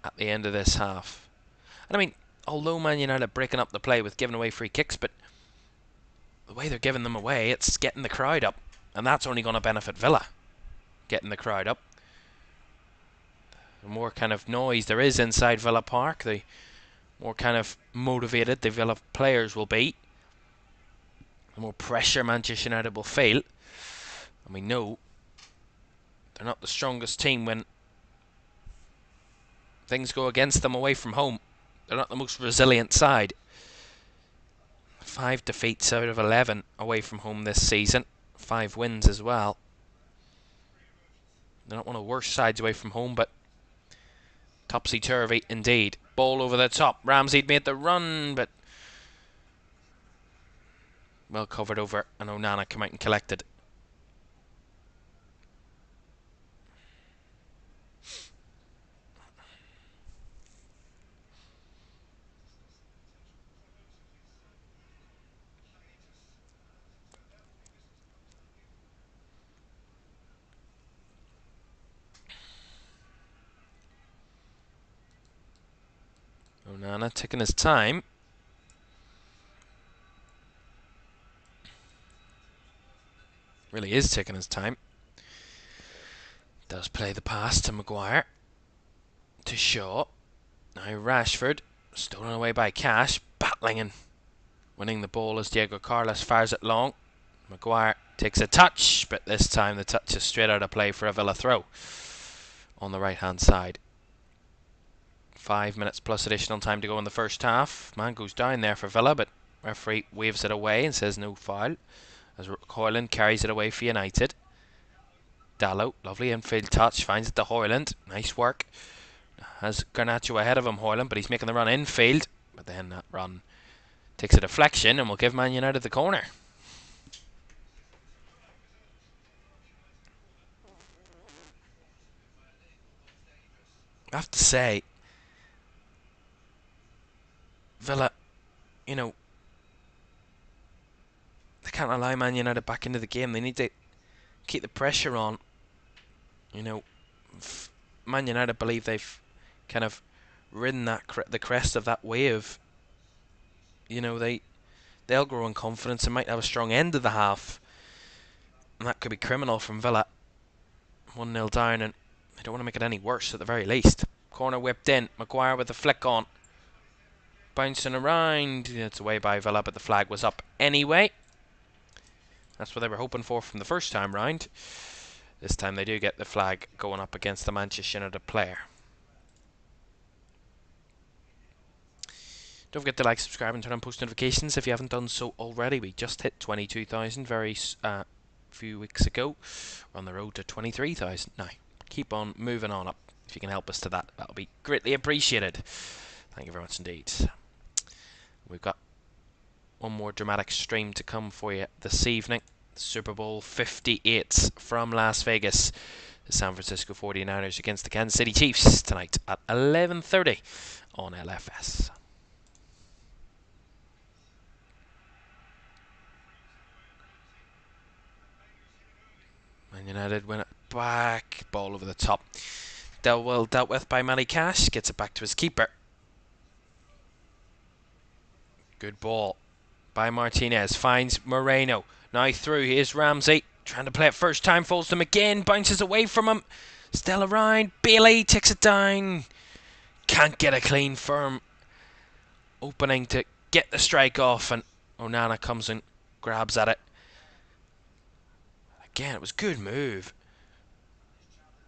at the end of this half. And I mean, although Man United are breaking up the play with giving away free kicks, but the way they're giving them away, it's getting the crowd up. And that's only going to benefit Villa, getting the crowd up. The more kind of noise there is inside Villa Park, the more kind of motivated the Villa players will be. The more pressure Manchester United will feel. And we know they're not the strongest team when things go against them away from home. They're not the most resilient side. 5 defeats out of 11 away from home this season. 5 wins as well. They're not one of the worst sides away from home, but topsy-turvy indeed. Ball over the top. Ramsey made the run, but well covered over, and Onana came out and collected. Onana taking his time. Really is taking his time. Does play the pass to Maguire. To Shaw. Now Rashford. Stolen away by Cash. Battling and winning the ball as Diego Carlos fires it long. Maguire takes a touch, but this time the touch is straight out of play for a Villa throw on the right hand side. 5 minutes plus additional time to go in the first half. Man goes down there for Villa, but referee waves it away and says no foul as Hoyland carries it away for United. Dallow, lovely infield touch, finds it to Hoyland. Nice work. Has Garnacho ahead of him, Hoyland, but he's making the run infield. But then that run takes a deflection and will give Man United the corner. I have to say, Villa, you know, they can't allow Man United back into the game. They need to keep the pressure on. You know, Man United believe they've kind of ridden that the crest of that wave. You know, they'll grow in confidence and might have a strong end of the half, and that could be criminal from Villa. 1-0 down, and they don't want to make it any worse at the very least. Corner whipped in. Maguire with the flick on. Bouncing around. It's away by Villa, but the flag was up anyway. That's what they were hoping for from the first time round. This time they do get the flag going up against the Manchester United player. Don't forget to like, subscribe and turn on post notifications if you haven't done so already. We just hit 22,000 very few weeks ago. We're on the road to 23,000 now. Keep on moving on up. If you can help us to that, that'll be greatly appreciated. Thank you very much indeed. We've got one more dramatic stream to come for you this evening. Super Bowl 58 from Las Vegas. The San Francisco 49ers against the Kansas City Chiefs tonight at 11:30 on LFS. Man United win it back. Ball over the top. Dealt with by Matty Cash. Gets it back to his keeper. Good ball by Martinez. Finds Moreno. Now through. Here's Ramsey. Trying to play it first time. Falls to McGinn. Bounces away from him. Still around. Bailey takes it down. Can't get a clean firm opening to get the strike off. And Onana comes and grabs at it. Again, it was a good move.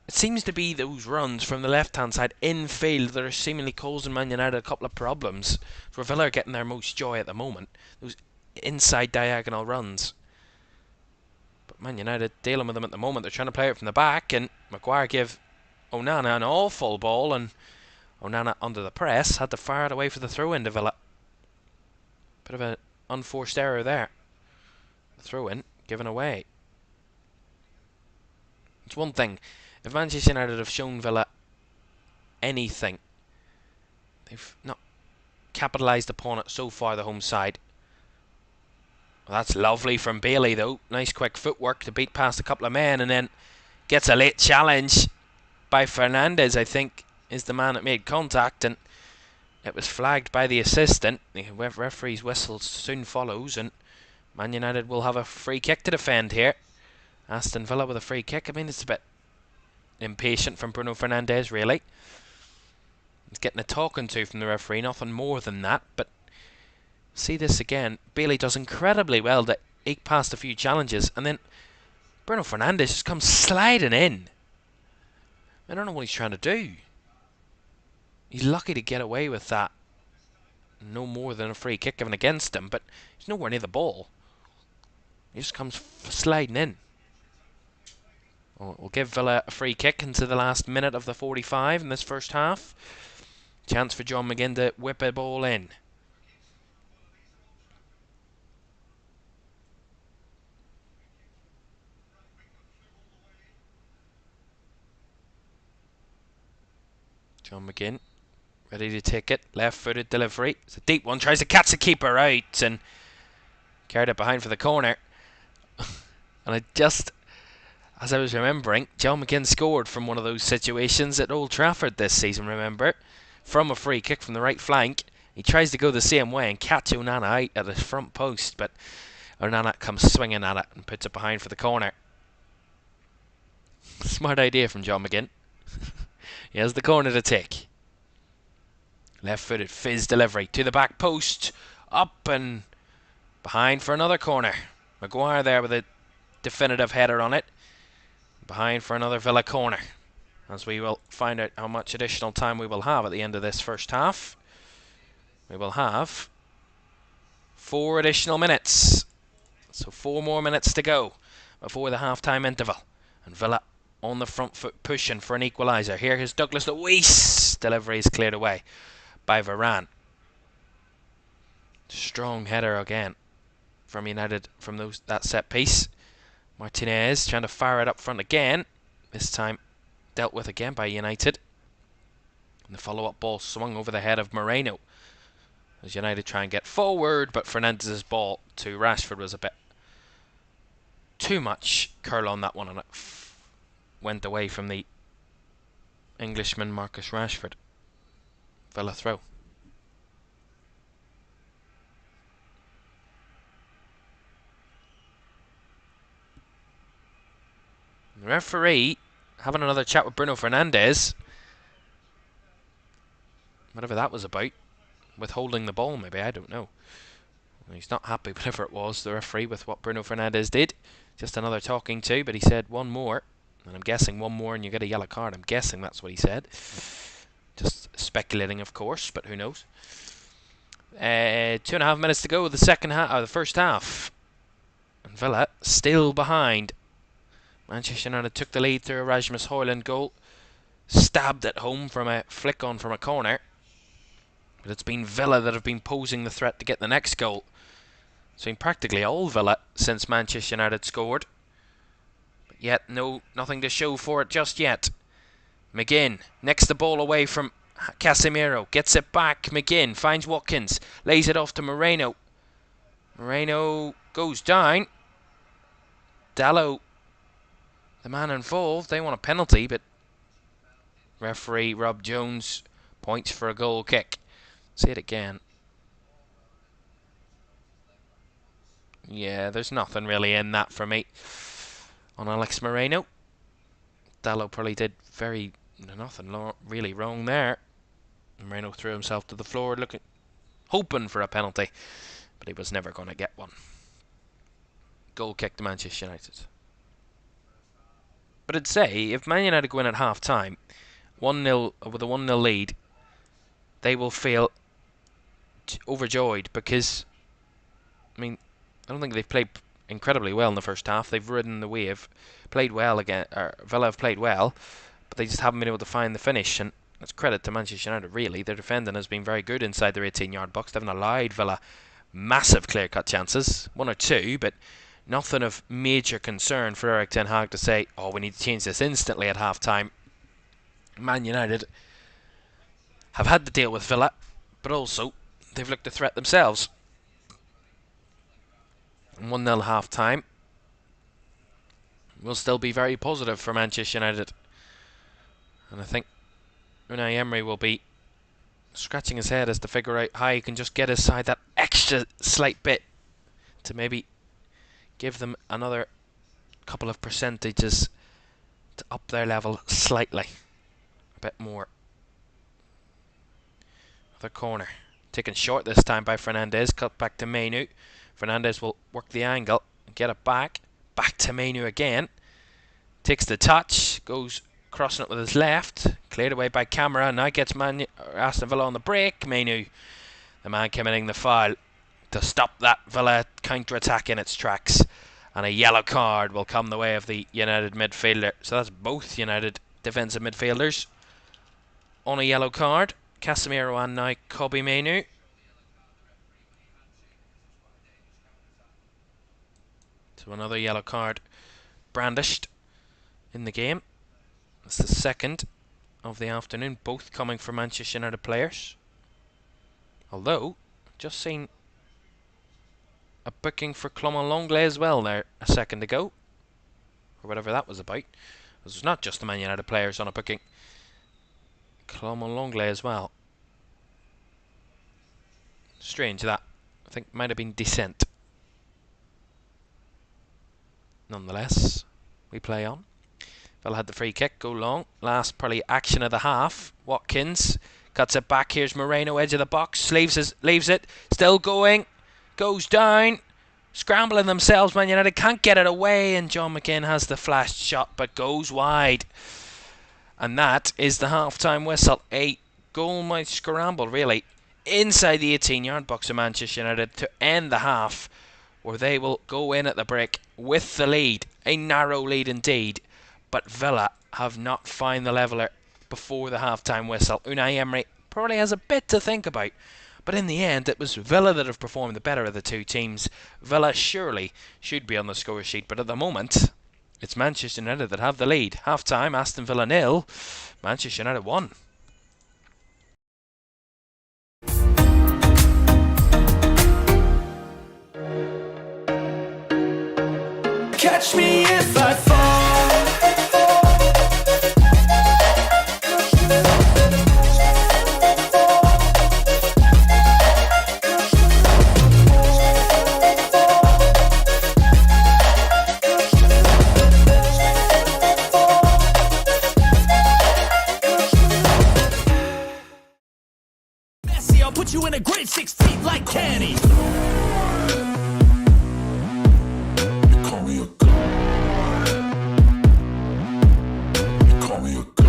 It seems to be those runs from the left-hand side infield that are seemingly causing Man United a couple of problems. For Villa are getting their most joy at the moment. Those inside diagonal runs. But Man United dealing with them at the moment. They're trying to play it from the back, and Maguire give Onana an awful ball, and Onana under the press had to fire it away for the throw-in to Villa. Bit of an unforced error there. The throw-in given away. It's one thing. If Manchester United have shown Villa anything, they've not capitalised upon it so far, the home side. Well, that's lovely from Bailey, though. Nice quick footwork to beat past a couple of men, and then gets a late challenge by Fernandez, I think, is the man that made contact, and it was flagged by the assistant. The referee's whistle soon follows, and Man United will have a free kick to defend here. Aston Villa with a free kick. I mean, it's a bit impatient from Bruno Fernandes, really. He's getting a talking to from the referee, nothing more than that. But see this again. Bailey does incredibly well to eke past a few challenges, and then Bruno Fernandes just comes sliding in. I don't know what he's trying to do. He's lucky to get away with that. No more than a free kick given against him, but he's nowhere near the ball. He just comes sliding in. We'll give Villa a free kick into the last minute of the 45 in this first half. Chance for John McGinn to whip a ball in. John McGinn ready to take it. Left-footed delivery. It's a deep one. Tries to catch the keeper out and carried it behind for the corner. And as I was remembering, John McGinn scored from one of those situations at Old Trafford this season, remember? From a free kick from the right flank. He tries to go the same way and catch Onana out at his front post, but Onana comes swinging at it and puts it behind for the corner. Smart idea from John McGinn. He has the corner to take. Left-footed fizz delivery to the back post. Up and behind for another corner. Maguire there with a definitive header on it. Behind for another Villa corner, as we will find out how much additional time we will have at the end of this first half. We will have 4 additional minutes, so 4 more minutes to go before the half-time interval, and Villa on the front foot pushing for an equalizer. Here is Douglas Luiz. Delivery is cleared away by Varane. Strong header again from United from that set piece. Martinez trying to fire it up front again. This time dealt with again by United. And the follow-up ball swung over the head of Moreno. as United try and get forward, but Fernandez's ball to Rashford was a bit too much curl on that one, and it went away from the Englishman Marcus Rashford. Villa throw. The referee having another chat with Bruno Fernandes. Whatever that was about. Withholding the ball, maybe, I don't know. He's not happy, whatever it was, the referee, with what Bruno Fernandes did. Just another talking to, but he said one more. And I'm guessing one more and you get a yellow card. I'm guessing that's what he said. Just speculating, of course, but who knows. 2.5 minutes to go, the first half. And Villa still behind. Manchester United took the lead through a Rasmus Højlund goal. Stabbed at home from a flick on from a corner. But it's been Villa that have been posing the threat to get the next goal. It's been practically all Villa since Manchester United scored. But yet, nothing to show for it just yet. McGinn nicks the ball away from Casemiro. Gets it back. McGinn finds Watkins. Lays it off to Moreno. Moreno goes down. Dalot, the man involved, they want a penalty, but referee Rob Jones points for a goal kick. See it again. Yeah, there's nothing really in that for me on Alex Moreno. Dalot probably did nothing really wrong there. Moreno threw himself to the floor, hoping for a penalty, but he was never going to get one. Goal kick to Manchester United. But I'd say if Man United go in at half time, 1-0 with a 1-0 lead, they will feel overjoyed because, I mean, I don't think they've played incredibly well in the first half. They've ridden the wave, played well again. Villa have played well, but they just haven't been able to find the finish. And that's credit to Manchester United, really. Their defending has been very good inside their 18-yard box. They haven't allowed Villa massive clear-cut chances, one or two, but nothing of major concern for Erik ten Hag to say, oh, we need to change this instantly at half-time. Man United have had to deal with Villa, but also they've looked a threat themselves. 1-0 half-time will still be very positive for Manchester United. And I think Unai Emery will be scratching his head as to figure out how he can just get his side that extra slight bit to maybe give them another couple of percentages to up their level slightly. A bit more. Another corner. Taken short this time by Fernandes. Cut back to Mainu. Fernandes will work the angle and get it back. Back to Mainu again. Takes the touch. Goes crossing it with his left. Cleared away by Camara. Now gets Aston Villa on the break. Mainu, the man committing the foul to stop that Villa counter-attack in its tracks. And a yellow card will come the way of the United midfielder. So that's both United defensive midfielders on a yellow card. Casemiro and now Kobbie Mainoo. So another yellow card brandished in the game. That's the second of the afternoon, both coming from Manchester United players. Although, just seen a booking for Clement Longley as well there a second ago. Or whatever that was about. This was not just the Man United players on a booking. Clement Longley as well. Strange that. I think might have been dissent. Nonetheless, we play on. Villa had the free kick, go long. Last probably action of the half. Watkins cuts it back. Here's Moreno, edge of the box. Leaves it. Still going. Goes down. Scrambling themselves. Man United can't get it away. And John McGinn has the flashed shot, but goes wide. And that is the half-time whistle. A goal might scramble, really, inside the 18-yard box of Manchester United to end the half, where they will go in at the break with the lead. A narrow lead indeed, but Villa have not found the leveller before the half-time whistle. Unai Emery probably has a bit to think about, but in the end it was Villa that have performed the better of the two teams. Villa surely should be on the score sheet, but at the moment it's Manchester United that have the lead. Half-time, Aston Villa 0, Manchester United 1. catch me if I fall. Messi, I'll put you in a grave 6 feet like Kenny. You call me a god. You call me a god.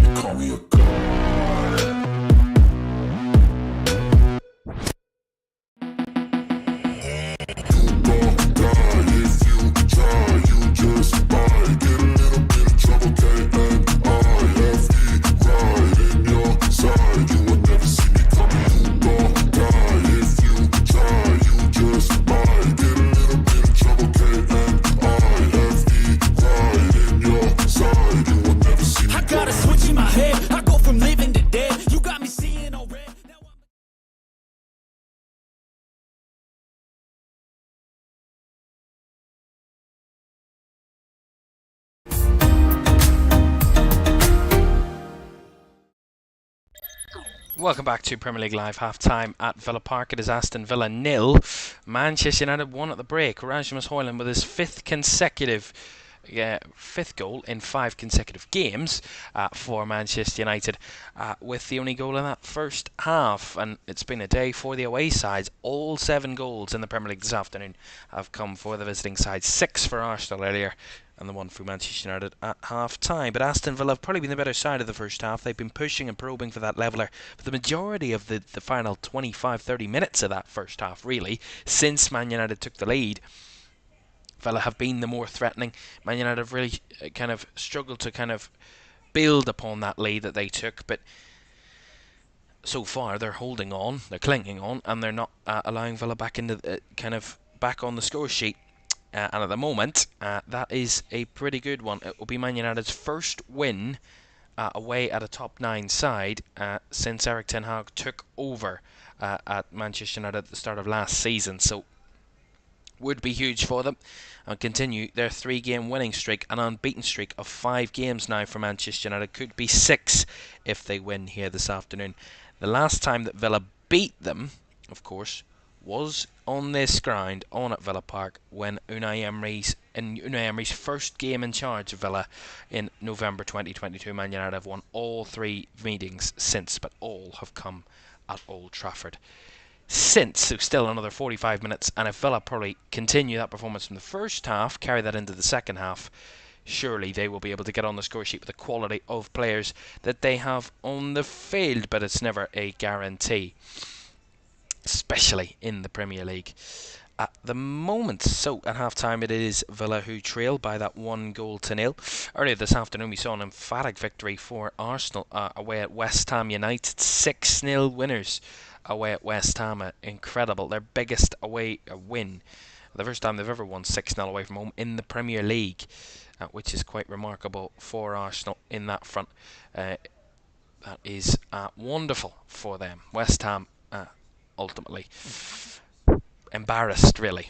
You call me a god. I got a switch in my head. I go from living to dead. You got me seeing all red. Now I'm Welcome back to Premier League Live half-time at Villa Park. It is Aston Villa 0, Manchester United 1 at the break. Rasmus Højlund with his fifth goal in 5 consecutive games for Manchester United, with the only goal in that first half. And it's been a day for the away sides. All 7 goals in the Premier League this afternoon have come for the visiting side. 6 for Arsenal earlier, and the one for Manchester United at half-time. But Aston Villa have probably been the better side of the first half. They've been pushing and probing for that leveller for the majority of the final 25-30 minutes of that first half, really, since Man United took the lead. Villa have been the more threatening. Man United have really kind of struggled to kind of build upon that lead that they took, but so far they're holding on, they're clinging on, and they're not allowing Villa back into back on the score sheet. And at the moment, that is a pretty good one. It will be Man United's first win away at a top 9 side since Erik ten Hag took over at Manchester United at the start of last season. So would be huge for them, and continue their 3-game winning streak, an unbeaten streak of 5 games now for Manchester United. Could be 6 if they win here this afternoon. The last time that Villa beat them, of course, was on this ground, on at Villa Park, when Unai Emery's first game in charge of Villa in November 2022. Man United have won all 3 meetings since, but all have come at Old Trafford since. So still another 45 minutes, and if Villa probably continue that performance from the first half, carry that into the second half, surely they will be able to get on the score sheet with the quality of players that they have on the field, but it's never a guarantee, especially in the Premier League at the moment. So at half-time it is Villa who trail by that 1-0. Earlier this afternoon we saw an emphatic victory for Arsenal away at West Ham United. 6-0 winners away at West Ham. Incredible. Their biggest away win. The first time they've ever won 6-0 away from home in the Premier League, which is quite remarkable for Arsenal in that front. That is wonderful for them. West Ham ultimately embarrassed, really,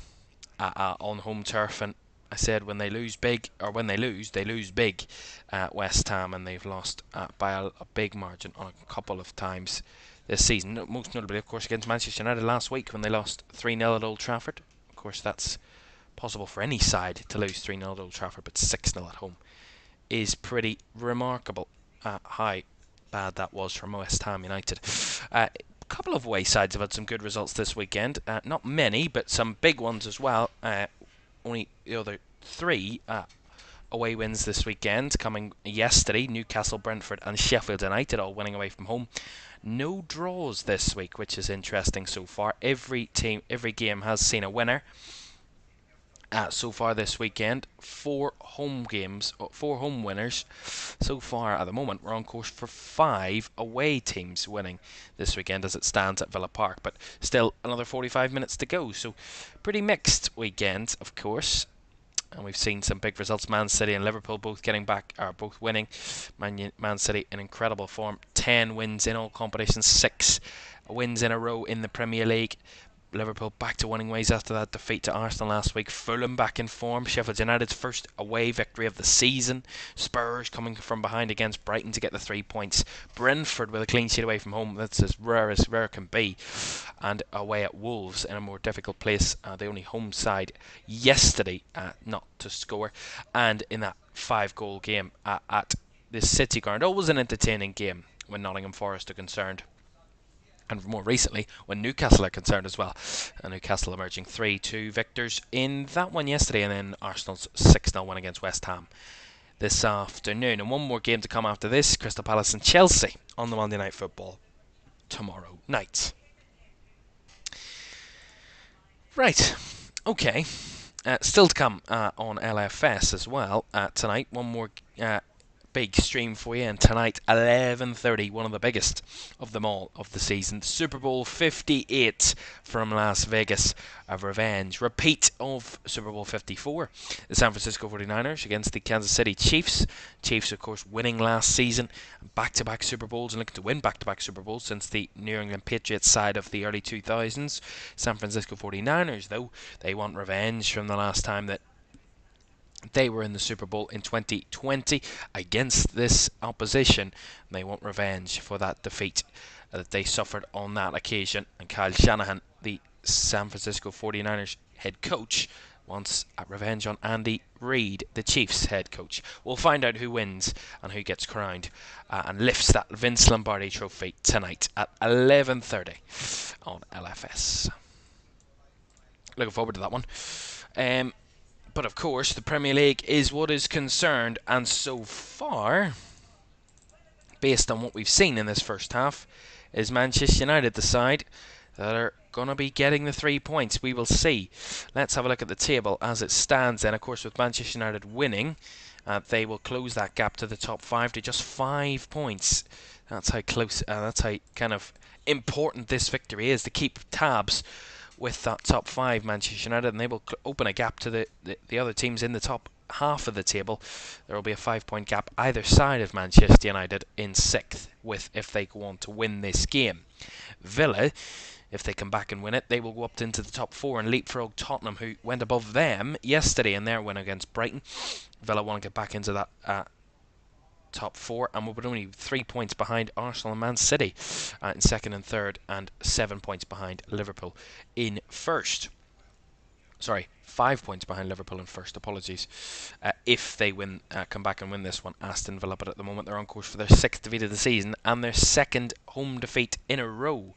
on home turf. And I said when they lose big, or when they lose big at West Ham, and they've lost by a big margin on a couple of times this season. Most notably, of course, against Manchester United last week when they lost 3-0 at Old Trafford. Of course, that's possible for any side to lose 3-0 at Old Trafford, but 6-0 at home is pretty remarkable. How bad that was from West Ham United. A couple of away sides have had some good results this weekend. Not many, but some big ones as well. Only the other 3 away wins this weekend coming yesterday. Newcastle, Brentford and Sheffield United all winning away from home. No draws this week, which is interesting so far. Every game has seen a winner. So far this weekend, 4 home winners so far at the moment. We're on course for 5 away teams winning this weekend as it stands at Villa Park, but still another 45 minutes to go, so pretty mixed weekend, of course. And we've seen some big results. Man City and Liverpool both winning. Man City in incredible form, 10 wins in all competitions, 6 wins in a row in the Premier League. Liverpool back to winning ways after that defeat to Arsenal last week. Fulham back in form. Sheffield United's first away victory of the season. Spurs coming from behind against Brighton to get the 3 points. Brentford with a clean sheet away from home. That's as rare can be. And away at Wolves in a more difficult place. The only home side yesterday not to score. And in that 5-goal game at the City Ground. Always an entertaining game when Nottingham Forest are concerned. And more recently, when Newcastle are concerned as well. Newcastle emerging 3-2 victors in that one yesterday, and then Arsenal's 6-0 win against West Ham this afternoon. And one more game to come after this, Crystal Palace and Chelsea on the Monday Night Football tomorrow night. Right, okay. Still to come on LFS as well tonight. One more big stream for you, and tonight 11:30, one of the biggest of them all of the season, Super Bowl 58 from Las Vegas, a revenge repeat of Super Bowl 54, the San Francisco 49ers against the Kansas City Chiefs. Chiefs of course winning last season, back-to-back Super Bowls, and looking to win back-to-back Super Bowls since the New England Patriots side of the early 2000s. San Francisco 49ers though, they want revenge from the last time that they were in the Super Bowl in 2020 against this opposition. They want revenge for that defeat that they suffered on that occasion. And Kyle Shanahan, the San Francisco 49ers head coach, wants a revenge on Andy Reid, the Chiefs head coach. We'll find out who wins and who gets crowned and lifts that Vince Lombardi trophy tonight at 11:30 on LFS. Looking forward to that one. But of course, the Premier League is what is concerned, and so far, based on what we've seen in this first half, is Manchester United the side that are going to be getting the 3 points. We will see. Let's have a look at the table as it stands then. Of course, with Manchester United winning, they will close that gap to the top 5 to just 5 points. That's how close, that's how kind of important this victory is, to keep tabs with that top 5, Manchester United, and they will open a gap to the other teams in the top half of the table. There will be a 5-point gap either side of Manchester United in 6th, with if they go on to win this game. Villa, if they come back and win it, they will go up into the top 4 and leapfrog Tottenham, who went above them yesterday in their win against Brighton. Villa want to get back into that top 4, and we're only 3 points behind Arsenal and Man City in 2nd and 3rd, and 7 points behind Liverpool in 1st. Sorry, 5 points behind Liverpool in 1st. Apologies. If they win, come back and win this one, Aston Villa. But at the moment they're on course for their 6th defeat of the season and their 2nd home defeat in a row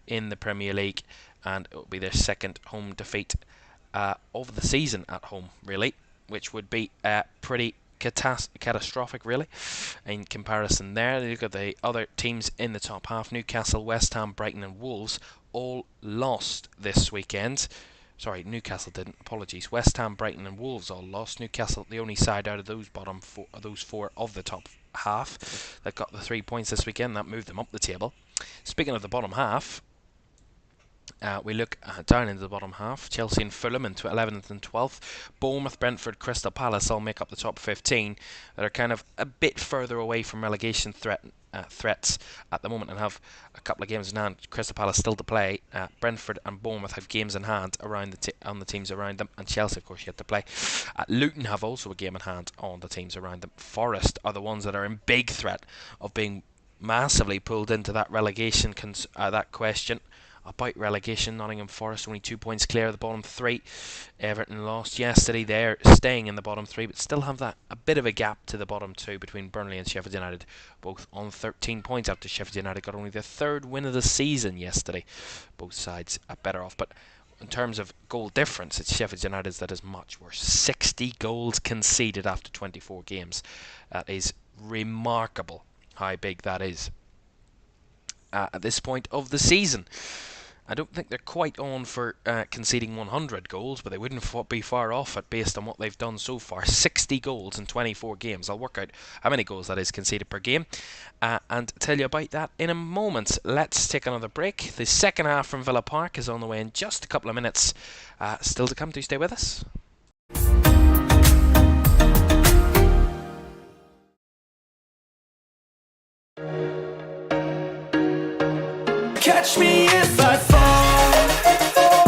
in the Premier League, and it will be their 2nd home defeat of the season at home, really, which would be pretty catastrophic, really, in comparison there. Look at the other teams in the top half. Newcastle, West Ham, Brighton and Wolves all lost this weekend. Sorry, Newcastle didn't. Apologies. West Ham, Brighton and Wolves all lost. Newcastle, the only side out of those bottom 4, those 4 of the top half that got the 3 points this weekend. That moved them up the table. Speaking of the bottom half, we look down into the bottom half. Chelsea and Fulham in 11th and 12th. Bournemouth, Brentford, Crystal Palace all make up the top 15 that are kind of a bit further away from relegation threats at the moment and have a couple of games in hand. Crystal Palace still to play. Brentford and Bournemouth have games in hand around on the teams around them, and Chelsea of course yet to play. Luton have also a game in hand on the teams around them. Forest are the ones that are in big threat of being massively pulled into that relegation that question about relegation. Nottingham Forest only 2 points clear of the bottom 3. Everton lost yesterday. They're staying in the bottom 3, but still have that a bit of a gap to the bottom 2 between Burnley and Sheffield United, both on 13 points after Sheffield United got only their 3rd win of the season yesterday. Both sides are better off, but in terms of goal difference, it's Sheffield United's that is much worse. 60 goals conceded after 24 games. That is remarkable how big that is at this point of the season. I don't think they're quite on for conceding 100 goals, but they wouldn't be far off it based on what they've done so far. 60 goals in 24 games. I'll work out how many goals that is conceded per game and tell you about that in a moment. Let's take another break. The second half from Villa Park is on the way in just a couple of minutes. Still to come. Do stay with us. Catch me if I fall.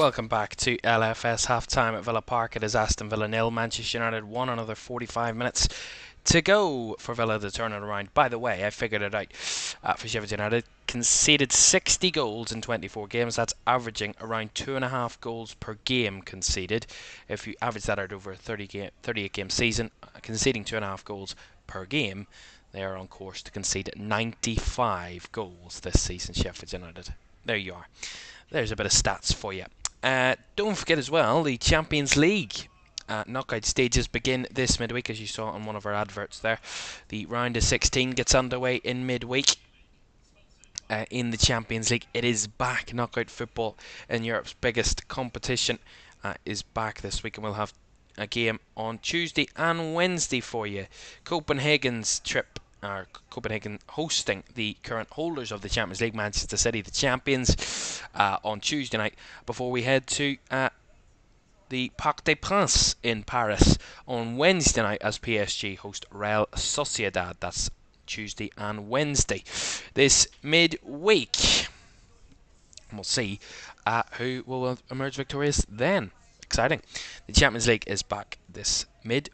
Welcome back to LFS half-time at Villa Park. It is Aston Villa 0, Manchester United 1, another 45 minutes to go for Villa to turn it around. By the way, I figured it out for Sheffield United. Conceded 60 goals in 24 games. That's averaging around 2.5 goals per game conceded. If you average that out over a 38-game season, conceding 2.5 goals per game, they are on course to concede 95 goals this season, Sheffield United. There you are. There's a bit of stats for you. Don't forget as well, the Champions League knockout stages begin this midweek, as you saw on one of our adverts there. The round of 16 gets underway in midweek. In the Champions League, it is back. Knockout football in Europe's biggest competition is back this week, and we'll have a game on Tuesday and Wednesday for you. Copenhagen's trip, Copenhagen hosting the current holders of the Champions League, Manchester City, the champions, on Tuesday night, before we head to the Parc des Princes in Paris on Wednesday night as PSG host Real Sociedad. That's Tuesday and Wednesday this midweek. And we'll see who will emerge victorious then. Exciting. The Champions League is back this midweek.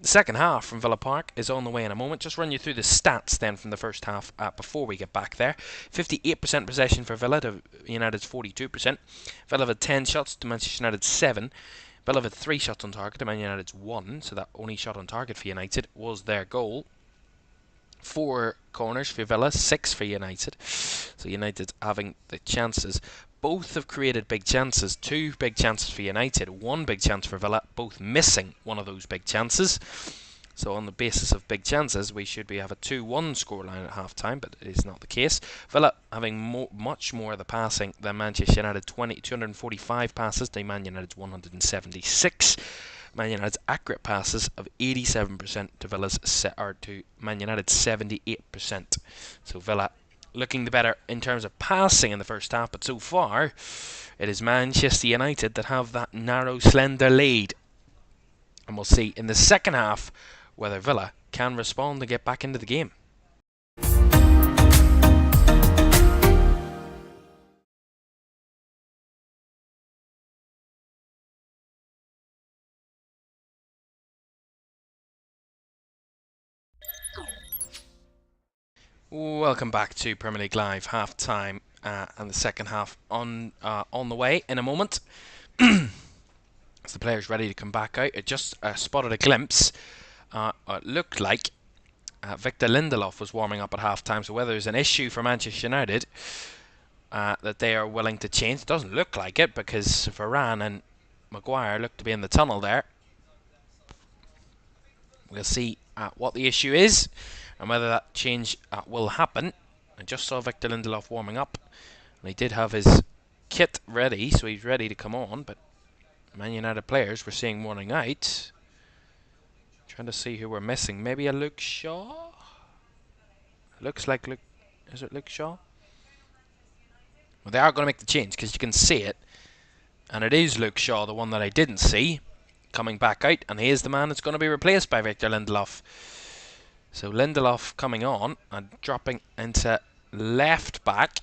The second half from Villa Park is on the way in a moment. Just run you through the stats then from the first half before we get back there. 58% possession for Villa to United's 42%. Villa had 10 shots to Manchester United's 7. Villa had 3 shots on target to Man United's 1. So that only shot on target for United was their goal. 4 corners for Villa, 6 for United. So United having the chances. Both have created big chances. 2 big chances for United, 1 big chance for Villa, both missing one of those big chances. So on the basis of big chances, we should have a 2-1 scoreline at half-time, but it is not the case. Villa having much more of the passing than Manchester United, 245 passes to Man United's 176. Man United's accurate passes of 87% to to Man United's 78%. So Villa looking the better in terms of passing in the first half, but so far it is Manchester United that have that narrow, slender lead. And we'll see in the second half whether Villa can respond and get back into the game. Welcome back to Premier League Live half-time and the second half on the way in a moment. As the players ready to come back out, it just spotted a glimpse. It looked like Victor Lindelof was warming up at half-time, so whether there's an issue for Manchester United that they are willing to change, it doesn't look like it, because Varane and Maguire look to be in the tunnel there. We'll see what the issue is and whether that change will happen. I just saw Victor Lindelof warming up, and he did have his kit ready, so he's ready to come on, but Man United players we're seeing warning out. Trying to see who we're missing. Maybe a Luke Shaw? Looks like Luke. Is it Luke Shaw? Well, they are going to make the change because you can see it, and it is Luke Shaw, the one that I didn't see, coming back out, and he is the man that's going to be replaced by Victor Lindelof. So Lindelof coming on and dropping into left back.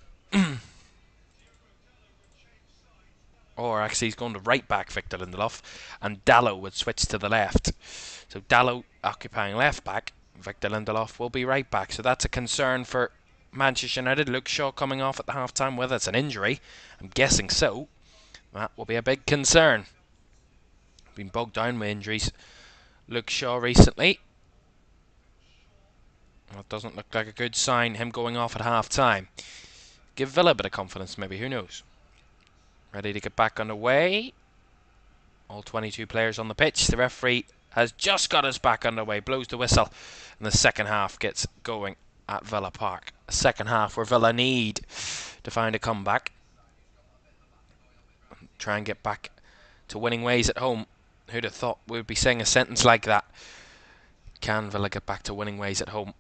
Or actually he's going to right back, Victor Lindelof, and Dalot would switch to the left. So Dalot occupying left back, Victor Lindelof will be right back. So that's a concern for Manchester United. Luke Shaw coming off at the half-time, whether it's an injury, I'm guessing so. That will be a big concern. Been bogged down with injuries, Luke Shaw, recently. That doesn't look like a good sign, him going off at half-time. Give Villa a bit of confidence maybe, who knows. Ready to get back underway. All 22 players on the pitch. The referee has just got us back underway. Blows the whistle. And the second half gets going at Villa Park. A second half where Villa need to find a comeback. Try and get back to winning ways at home. Who'd have thought we'd be saying a sentence like that? Can Villa get back to winning ways at home?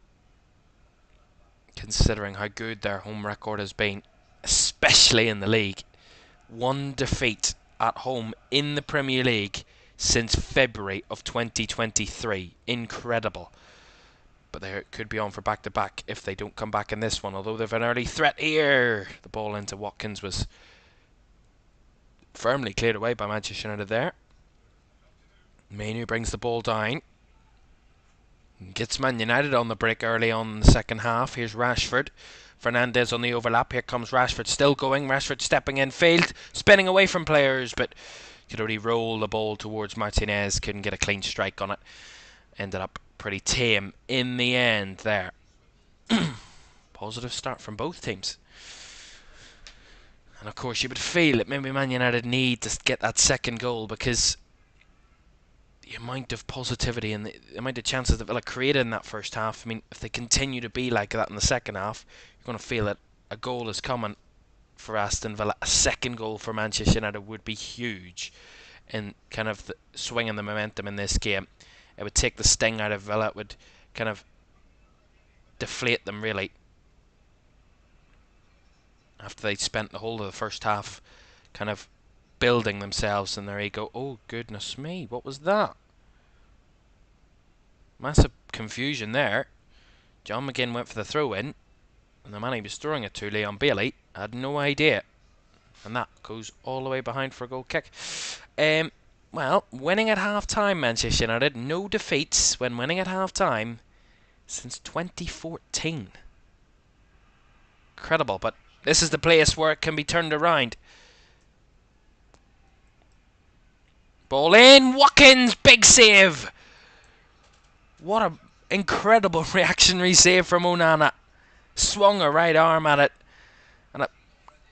Considering how good their home record has been, especially in the league. 1 defeat at home in the Premier League since February of 2023. Incredible. But they could be on for back-to-back if they don't come back in this one, although they've an early threat here. The ball into Watkins was Firmly cleared away by Manchester United there. Manu brings the ball down. Gets Man United on the break early on in the second half. Here's Rashford. Fernandez on the overlap. Here comes Rashford, still going. Rashford stepping in field, spinning away from players, but could already roll the ball towards Martinez. Couldn't get a clean strike on it. Ended up pretty tame in the end there. Positive start from both teams. And of course you would feel that maybe Man United need to get that second goal, because the amount of positivity and the amount of chances that Villa created in that first half, I mean, if they continue to be like that in the second half, you're going to feel that a goal is coming for Aston Villa. A second goal for Manchester United would be huge in kind of swinging the momentum in this game. It would take the sting out of Villa. It would kind of deflate them, really, after they'd spent the whole of the first half kind of building themselves and their ego. Oh, goodness me, what was that? Massive confusion there. John McGinn went for the throw-in, and the man he was throwing it to, Leon Bailey, had no idea. And that goes all the way behind for a goal kick. Well, winning at half-time, Manchester United. No defeats when winning at half-time since 2014. Incredible, but this is the place where it can be turned around. Ball in, Watkins, big save. What an incredible reactionary save from Onana. Swung a right arm at it, and it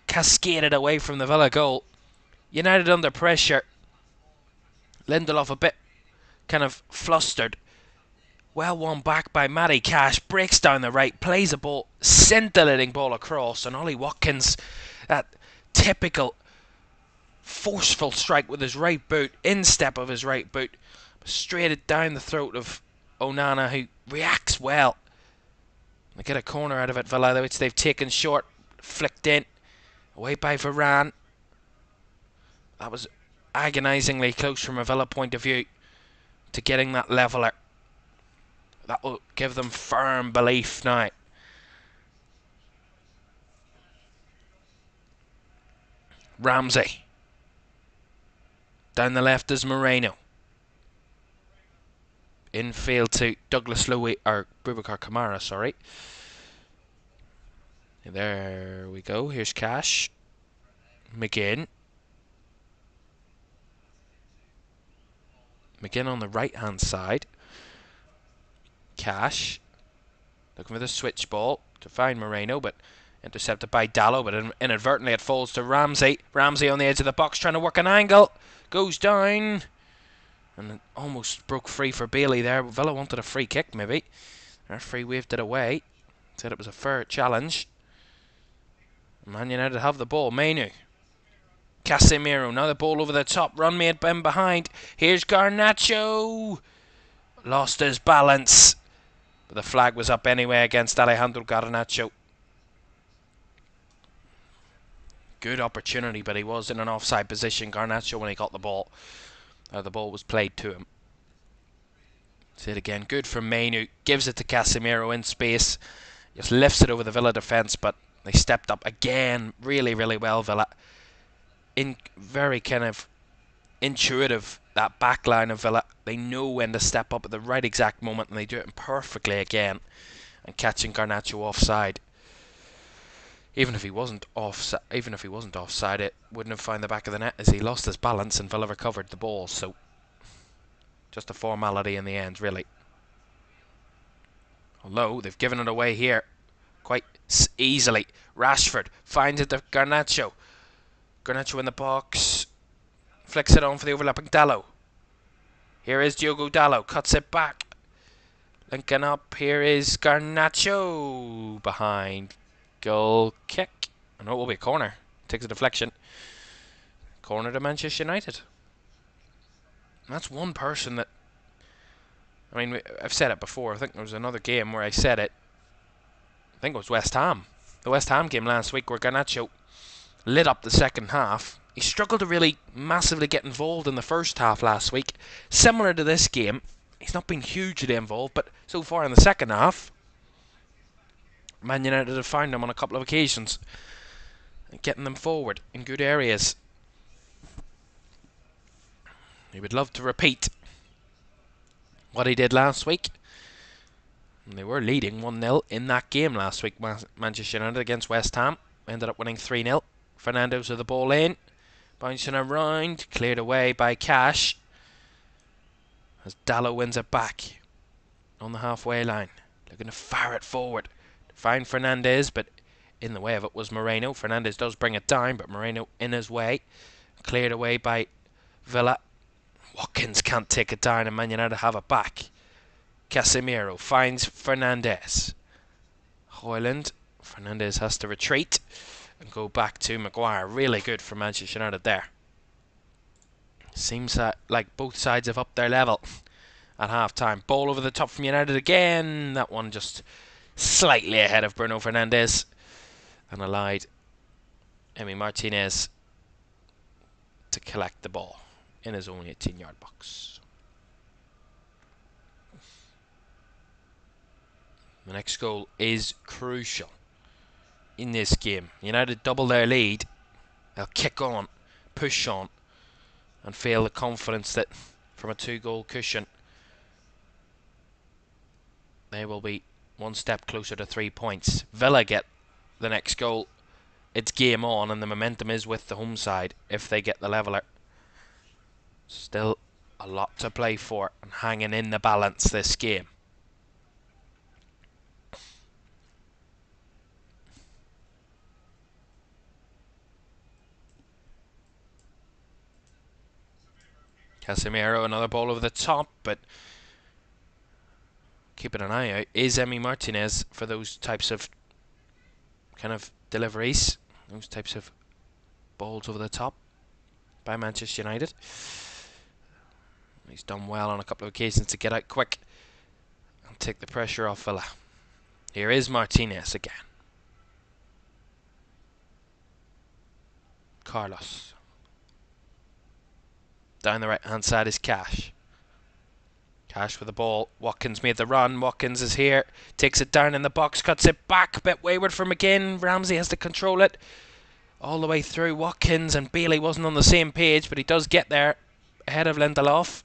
cascaded away from the Villa goal. United under pressure. Lindelof a bit kind of flustered. Well won back by Matty Cash. Breaks down the right, plays a ball, scintillating ball across, and Ollie Watkins, that typical forceful strike with his right boot, instep of his right boot, straight it down the throat of Onana, who reacts well. They get a corner out of it, Villa, which they've taken short, flicked in, away by Varane. That was agonisingly close from a Villa point of view to getting that leveller. That will give them firm belief now. Ramsey. Down the left is Moreno. Infield to Douglas Luiz, or Boubacar Kamara, sorry. There we go. Here's Cash. McGinn. McGinn on the right hand side. Cash. Looking for the switch ball to find Moreno, but intercepted by Dallo, but inadvertently it falls to Ramsey. Ramsey on the edge of the box trying to work an angle. Goes down. And it almost broke free for Bailey there. Villa wanted a free kick, maybe. Our referee waved it away. Said it was a fair challenge. Man United have the ball. Manu. Casemiro. Now the ball over the top. Run made by him behind. Here's Garnacho. Lost his balance. But the flag was up anyway against Alejandro Garnacho. Good opportunity, but he was in an offside position, Garnacho, when he got the ball. The ball was played to him. See it again. Good from Manu. Gives it to Casemiro in space. Just lifts it over the Villa defence, but they stepped up again. Really, really well, Villa. Very kind of intuitive, that back line of Villa. They know when to step up at the right exact moment, and they do it perfectly again. And catching Garnacho offside. Even if he wasn't offside, it wouldn't have found the back of the net, as he lost his balance and Villa recovered the ball. So just a formality in the end, really. Although they've given it away here quite easily. Rashford finds it to Garnacho. Garnacho in the box. Flicks it on for the overlapping Dallo. Here is Diogo Dallo. Cuts it back. Linking up. Here is Garnacho. Behind. Goal kick. I know it will be a corner. Takes a deflection. Corner to Manchester United. And that's one person that... I mean, I've said it before. I think there was another game where I said it. I think it was West Ham. The West Ham game last week where Garnacho lit up the second half. He struggled to really massively get involved in the first half last week. Similar to this game, he's not been hugely involved, but so far in the second half, Man United have found him on a couple of occasions, getting them forward in good areas. He would love to repeat what he did last week. And they were leading 1-0 in that game last week, Manchester United against West Ham. Ended up winning 3-0. Fernandes with the ball in. Bouncing around. Cleared away by Cash. As Dallo wins it back on the halfway line. Looking to fire it forward. Find Fernandes, but in the way of it was Moreno. Fernandes does bring it down, but Moreno in his way. Cleared away by Villa. Watkins can't take it down, and Man United have it back. Casemiro finds Fernandes. Højlund. Fernandes has to retreat and go back to Maguire. Really good for Manchester United there. Seems like both sides have upped their level at half-time. Ball over the top from United again. That one just slightly ahead of Bruno Fernandes. And allowed Emi Martinez to collect the ball in his own 18-yard box. The next goal is crucial in this game. United double their lead. They'll kick on, push on, and feel the confidence that from a 2-goal cushion they will be one step closer to 3 points. Villa get the next goal. It's game on, and the momentum is with the home side if they get the leveller. Still a lot to play for and hanging in the balance this game. Casemiro, another ball over the top, but keeping an eye out is Emi Martinez for those types of kind of deliveries, those types of balls over the top by Manchester United. He's done well on a couple of occasions to get out quick and take the pressure off Villa. Here is Martinez again. Carlos. Down the right hand side is Cash. Cash with the ball. Watkins made the run. Watkins is here. Takes it down in the box. Cuts it back. Bit wayward from McGinn. Ramsey has to control it. All the way through. Watkins and Bailey wasn't on the same page, but he does get there ahead of Lindelof.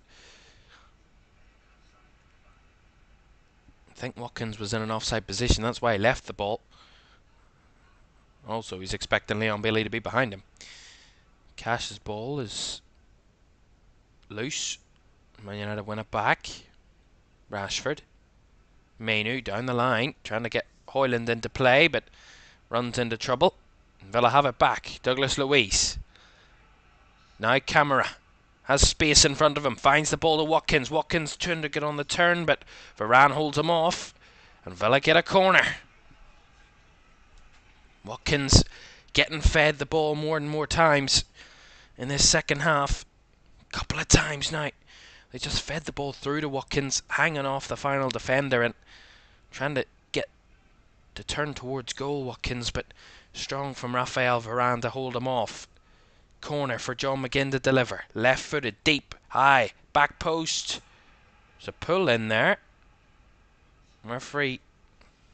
I think Watkins was in an offside position. That's why he left the ball. Also, he's expecting Leon Bailey to be behind him. Cash's ball is loose. Man United win it back. Rashford. Mainu down the line, trying to get Højlund into play, but runs into trouble. Villa have it back. Douglas Luiz. Now Camara has space in front of him. Finds the ball to Watkins. Watkins trying to get on the turn, but Varane holds him off. And Villa get a corner. Watkins getting fed the ball more and more times in this second half. Couple of times now they just fed the ball through to Watkins, hanging off the final defender and trying to get to turn towards goal. Watkins, but strong from Raphael Varane to hold him off. Corner for John McGinn to deliver. Left footed, deep, high, back post. There's a pull in there. Referee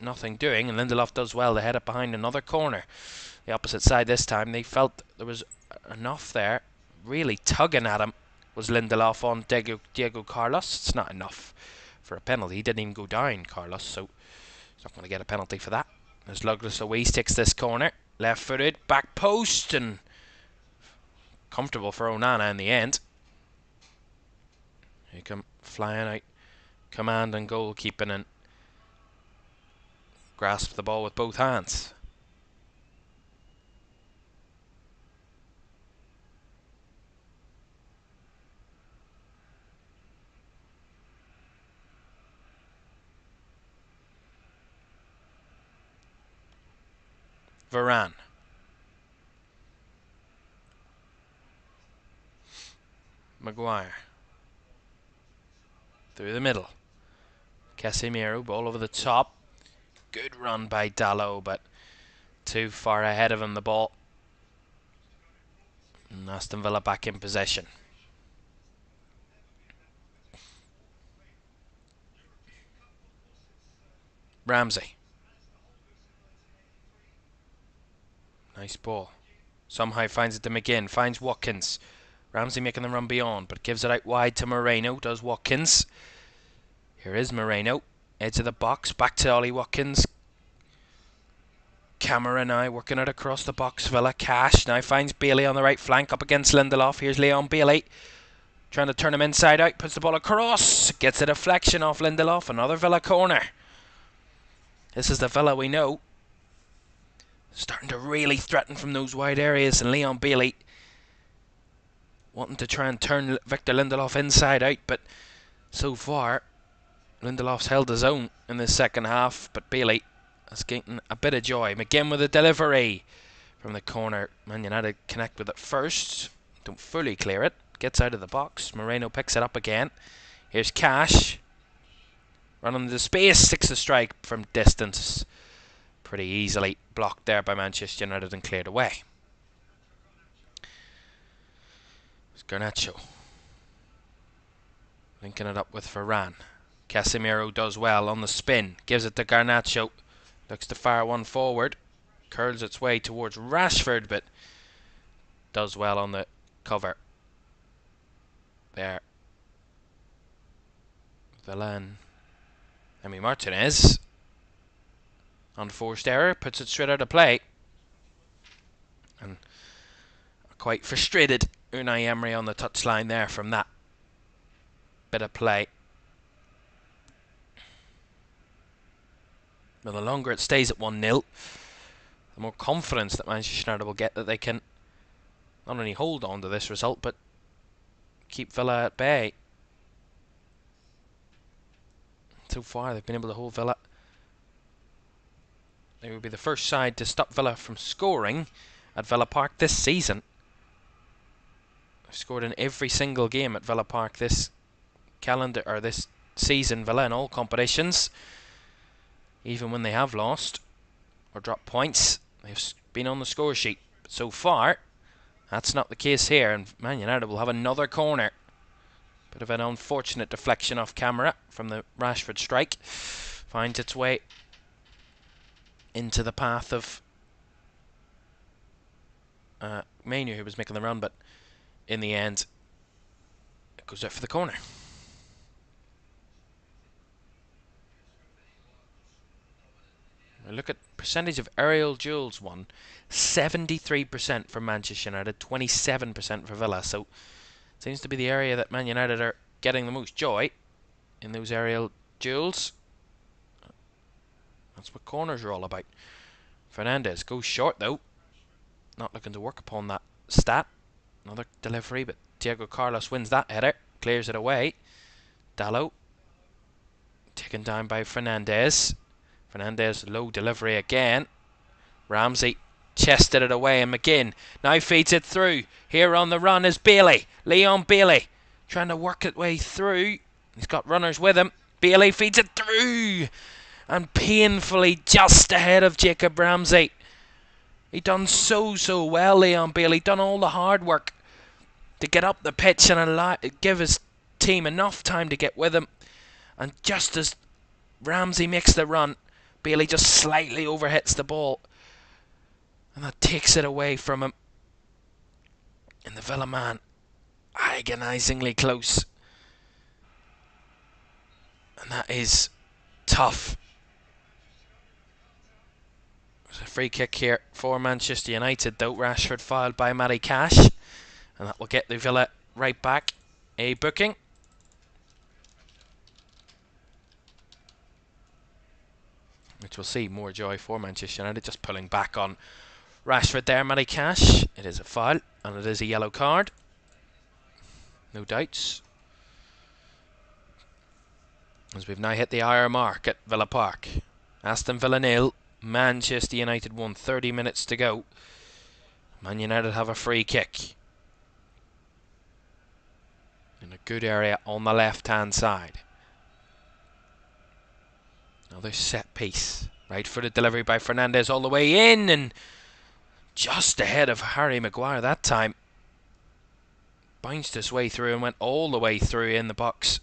nothing doing, and Lindelof does well to head it behind another corner. The opposite side this time. They felt there was enough there. Really tugging at him was Lindelof on Diego Carlos. It's not enough for a penalty. He didn't even go down, Carlos, so he's not going to get a penalty for that. As Douglas Luiz takes this corner, left-footed, back post, and comfortable for Onana in the end. He come flying out, command and goalkeeping, and grasp the ball with both hands. Varane. Maguire. Through the middle. Casemiro, ball over the top. Good run by Dallo, but too far ahead of him, the ball. And Aston Villa back in possession. Ramsey. Nice ball. Somehow finds it to McGinn. Finds Watkins. Ramsey making the run beyond, but gives it out wide to Moreno, does Watkins. Here is Moreno, edge of the box, back to Ollie Watkins. Camera now working it across the box. Villa. Cash now finds Bailey on the right flank up against Lindelof. Here's Leon Bailey trying to turn him inside out, puts the ball across, gets a deflection off Lindelof. Another Villa corner. This is the Villa we know, starting to really threaten from those wide areas, and Leon Bailey wanting to try and turn Victor Lindelof inside out, but so far Lindelof's held his own in the second half, but Bailey has getting a bit of joy. McGinn with a delivery from the corner. Man United connect with it first, don't fully clear it, gets out of the box. Moreno picks it up again. Here's Cash running into space, sticks a strike from distance, pretty easily blocked there by Manchester United and cleared away. It's Garnacho linking it up with Varane. Casemiro does well on the spin, gives it to Garnacho, looks to fire one forward, curls its way towards Rashford, but does well on the cover there. Villan Emi Martinez, unforced error, puts it straight out of play, and quite frustrated Unai Emery on the touchline there from that bit of play. But the longer it stays at 1-0, the more confidence that Manchester United will get that they can not only hold on to this result, but keep Villa at bay. So far they've been able to hold Villa. They will be the first side to stop Villa from scoring at Villa Park this season. They've scored in every single game at Villa Park this this season, Villa, in all competitions. Even when they have lost or dropped points, they've been on the score sheet. But so far, that's not the case here, and Man United will have another corner. Bit of an unfortunate deflection off camera from the Rashford strike. Finds its way into the path of Manu, who was making the run, but in the end, it goes out for the corner. Look at percentage of aerial duels won. 73% for Manchester United, 27% for Villa. So it seems to be the area that Man United are getting the most joy in those aerial duels. That's what corners are all about. Fernandes goes short though. Not looking to work upon that stat. Another delivery, but Diego Carlos wins that header. Clears it away. Dalot taken down by Fernandes. Fernandes, low delivery again. Ramsey chested it away, and McGinn now feeds it through. Here on the run is Bailey. Leon Bailey trying to work its way through. He's got runners with him. Bailey feeds it through, and painfully just ahead of Jacob Ramsey. He done so well, Leon Bailey. Done all the hard work to get up the pitch and give his team enough time to get with him. And just as Ramsey makes the run, Bailey just slightly overhits the ball, and that takes it away from him. And the Villa man, agonisingly close. And that is tough. There's a free kick here for Manchester United, though. Rashford fouled by Matty Cash, and that will get the Villa right back a booking. Which will see more joy for Manchester United, just pulling back on Rashford there, Matty Cash. It is a foul, and it is a yellow card. No doubts. As we've now hit the hour mark at Villa Park. Aston Villa 0, Manchester United 1, 30 minutes to go. Man United have a free kick in a good area on the left-hand side. Another set piece. Right footed delivery by Fernandes all the way in, and just ahead of Harry Maguire that time. Bounced his way through and went all the way through in the box.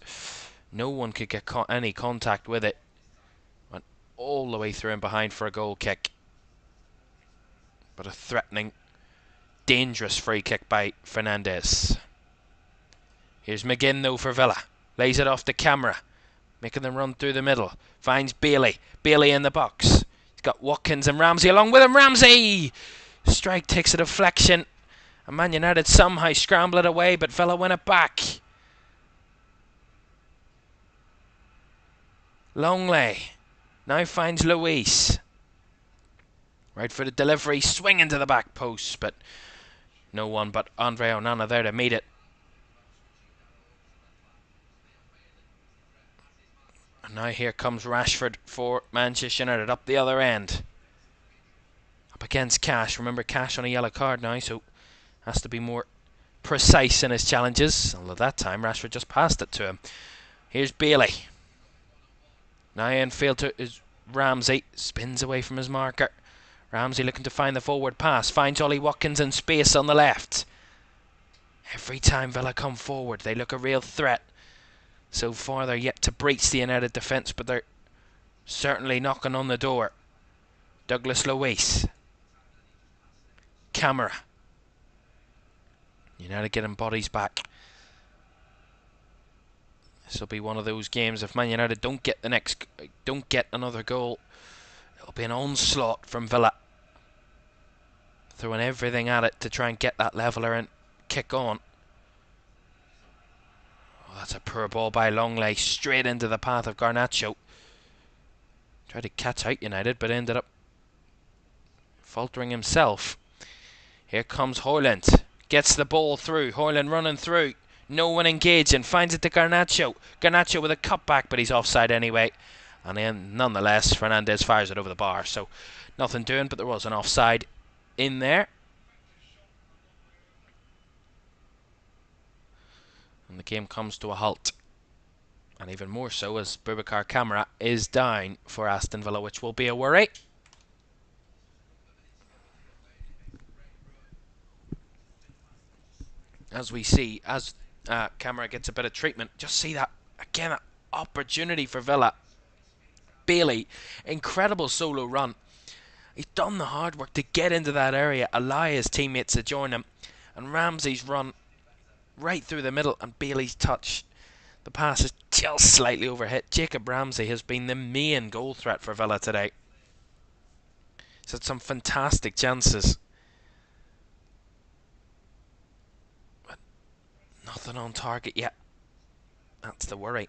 No one could get any contact with it. Went all the way through and behind for a goal kick. But a threatening, dangerous free kick by Fernandes. Here's McGinn though for Villa. Lays it off the camera. Making them run through the middle. Finds Bailey. Bailey in the box. He's got Watkins and Ramsey along with him. Ramsey! Strike takes a deflection. And Man United somehow scramble it away, but Villa win it back. Longley now finds Luiz. Right for the delivery, swing into the back post, but no one but Andre Onana there to meet it. And now here comes Rashford for Manchester United up the other end. Up against Cash. Remember, Cash on a yellow card now, so has to be more precise in his challenges. Although that time Rashford just passed it to him. Here's Bailey. Now infield to is Ramsey. Spins away from his marker. Ramsey looking to find the forward pass. Finds Ollie Watkins in space on the left. Every time Villa come forward, they look a real threat. So far, they're yet to breach the United defence, but they're certainly knocking on the door. Douglas Luiz. Camera. United getting bodies back. This will be one of those games. If Man United don't get another goal, it'll be an onslaught from Villa, throwing everything at it to try and get that leveller and kick on. Oh, that's a poor ball by Longley, straight into the path of Garnacho. Tried to catch out United, but ended up faltering himself. Here comes Højlund. Gets the ball through. Højlund running through. No one engaging. Finds it to Garnacho. Garnacho with a cutback, but he's offside anyway. And then, nonetheless, Fernandes fires it over the bar. So, nothing doing, but there was an offside in there. And the game comes to a halt. And even more so as Boubacar Kamara is down for Aston Villa, which will be a worry. As we see, as Kamara gets a bit of treatment, just see that, again, an opportunity for Villa. Bailey, incredible solo run. He's done the hard work to get into that area, allow his teammates to join him. And Ramsey's run right through the middle, and Bailey's touch. The pass is just slightly overhit. Jacob Ramsey has been the main goal threat for Villa today. He's had some fantastic chances. But nothing on target yet. That's the worry.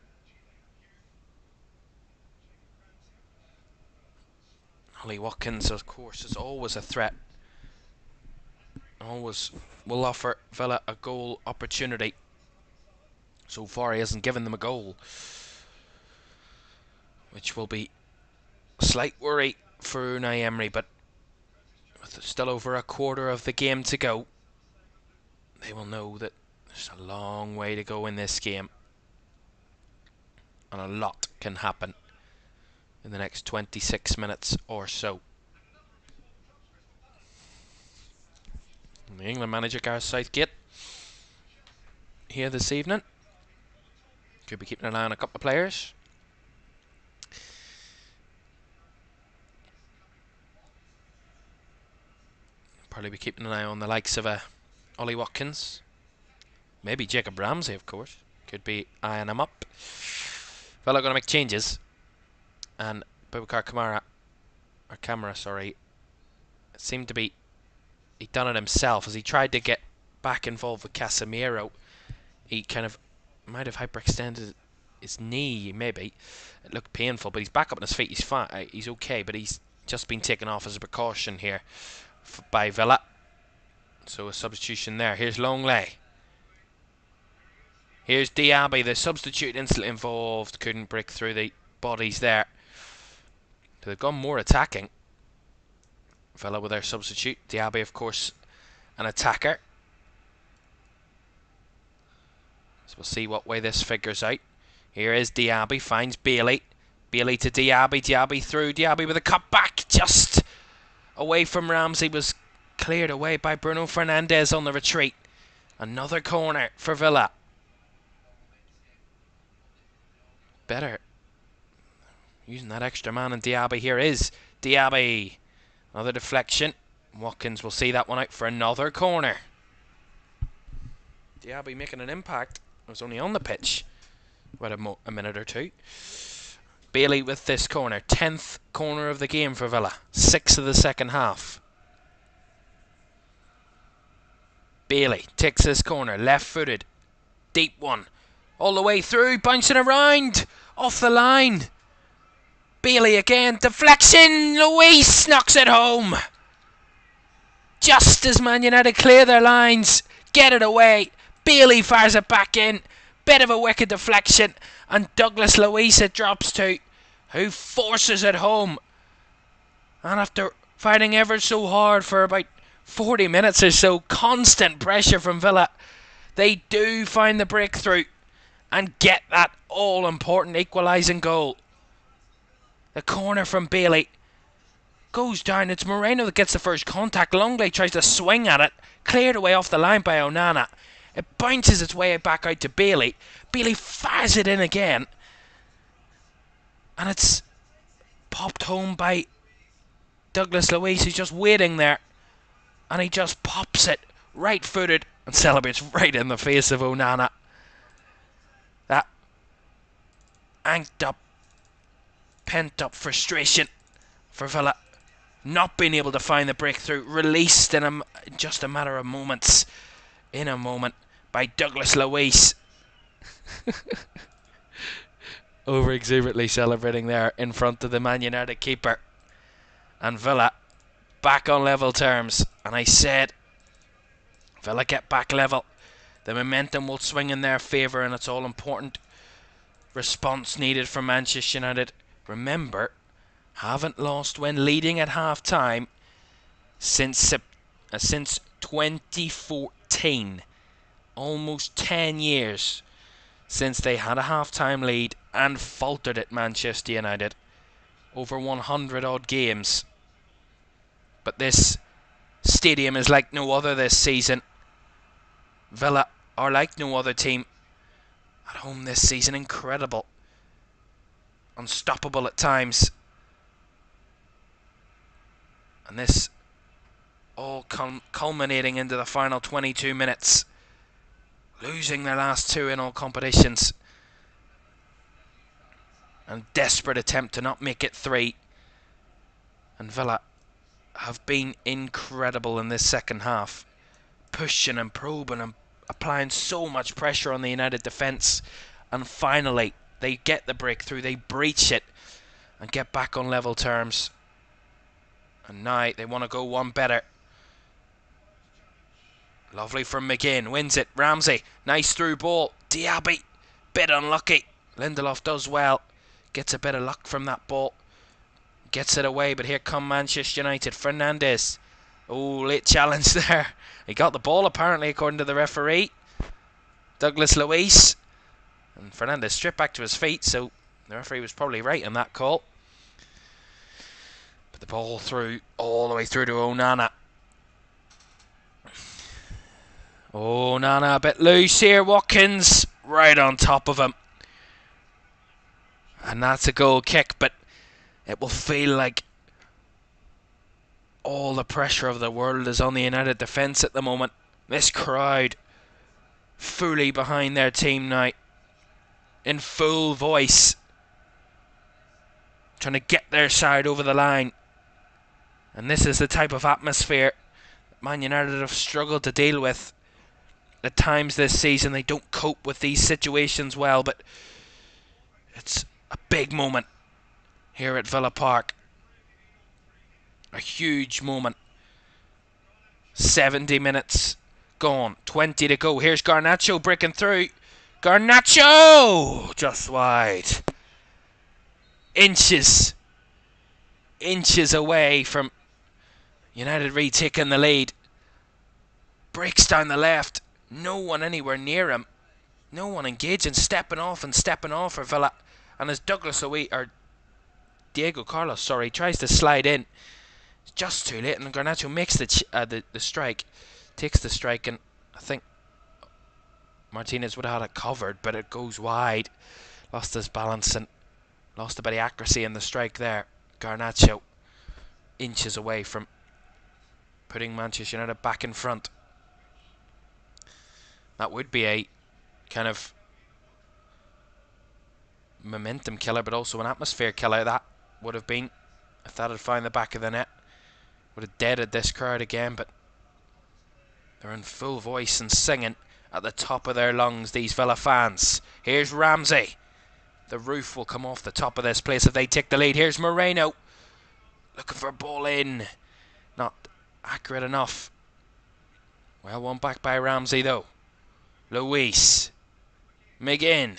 Ollie Watkins, of course, is always a threat. Always will offer Villa a goal opportunity. So far he hasn't given them a goal, which will be a slight worry for Unai Emery, but with still over a quarter of the game to go, they will know that there's a long way to go in this game, and a lot can happen in the next 26 minutes or so. The England manager Gareth Southgate here this evening. Could be keeping an eye on a couple of players. Probably be keeping an eye on the likes of Ollie Watkins. Maybe Jacob Ramsey, of course. Could be eyeing him up. Villa going to make changes. And Boubacar Kamara, sorry, it seemed to be he'd done it himself as he tried to get back involved with Casemiro. He kind of might have hyperextended his knee, maybe. It looked painful, but he's back up on his feet. He's fine. He's okay, but he's just been taken off as a precaution here by Villa. So a substitution there. Here's Longley. Here's Diaby, the substitute instantly involved. Couldn't break through the bodies there. So they've gone more attacking. Villa with their substitute. Diaby, of course, an attacker. So we'll see what way this figures out. Here is Diaby, finds Bailey. Bailey to Diaby, Diaby through, Diaby with a cut back, just away from Ramsey, was cleared away by Bruno Fernandes on the retreat. Another corner for Villa. Better using that extra man, and Diaby here is Diaby. Another deflection. Watkins will see that one out for another corner. Diaby making an impact. I was only on the pitch about a minute or two. Bailey with this corner. 10th corner of the game for Villa. 6th of the second half. Bailey takes this corner. Left-footed. Deep one. All the way through. Bouncing around. Off the line. Bailey again. Deflection. Luiz knocks it home. Just as Man United clear their lines. Get it away. Bailey fires it back in. Bit of a wicked deflection. And Douglas Luiz it drops to, who forces it home. And after fighting ever so hard for about 40 minutes or so, constant pressure from Villa, they do find the breakthrough and get that all-important equalising goal. The corner from Bailey goes down. It's Moreno that gets the first contact. Longley tries to swing at it. Cleared away off the line by Onana. It bounces its way back out to Bailey. Bailey fires it in again. And it's popped home by Douglas Luiz, who's just waiting there. And he just pops it right-footed and celebrates right in the face of Onana. That amped up, pent-up frustration for Villa. Not being able to find the breakthrough. Released in just a matter of moments. In a moment by Douglas Luiz. Over exuberantly celebrating there in front of the Man United keeper. And Villa back on level terms. And I said, Villa get back level. The momentum will swing in their favour, and it's all important response needed from Manchester United. Remember, haven't lost when leading at half time since 2014. Almost 10 years since they had a half-time lead and faltered at Manchester United. Over 100 odd games. But this stadium is like no other this season. Villa are like no other team at home this season. Incredible. Unstoppable at times. And this all culminating into the final 22 minutes. Losing their last two in all competitions. And desperate attempt to not make it 3. And Villa have been incredible in this second half. Pushing and probing and applying so much pressure on the United defence. And finally, they get the breakthrough. They breach it and get back on level terms. And now they want to go one better. Lovely from McGinn. Wins it. Ramsey. Nice through ball. Diaby. Bit unlucky. Lindelof does well. Gets a bit of luck from that ball. Gets it away. But here come Manchester United. Fernandes. Oh, late challenge there. He got the ball apparently according to the referee. Douglas Luiz. And Fernandes stripped back to his feet. So the referee was probably right in that call. But the ball through. All the way through to Onana. Oh, Nana, a bit loose here. Watkins right on top of him. And that's a goal kick, but it will feel like all the pressure of the world is on the United defence at the moment. This crowd fully behind their team now. In full voice. Trying to get their side over the line. And this is the type of atmosphere that Man United have struggled to deal with. At times this season they don't cope with these situations well, but it's a big moment here at Villa Park. A huge moment. 70 minutes gone, 20 to go. Here's Garnacho breaking through. Garnacho! Just wide. Inches away from United retaking the lead. Breaks down the left. No one anywhere near him. No one engaging, stepping off for Villa. And as Diego Carlos, tries to slide in, it's just too late, and Garnacho makes the strike, takes the strike, and I think Martinez would have had it covered, but it goes wide. Lost his balance and lost a bit of accuracy in the strike there. Garnacho inches away from putting Manchester United back in front. That would be a kind of momentum killer, but also an atmosphere killer. That would have been, if that had found the back of the net, would have deaded this crowd again. But they're in full voice and singing at the top of their lungs, these Villa fans. Here's Ramsey. The roof will come off the top of this place if they take the lead. Here's Moreno, looking for a ball in. Not accurate enough. Well, one back by Ramsey though. Luiz. McGinn.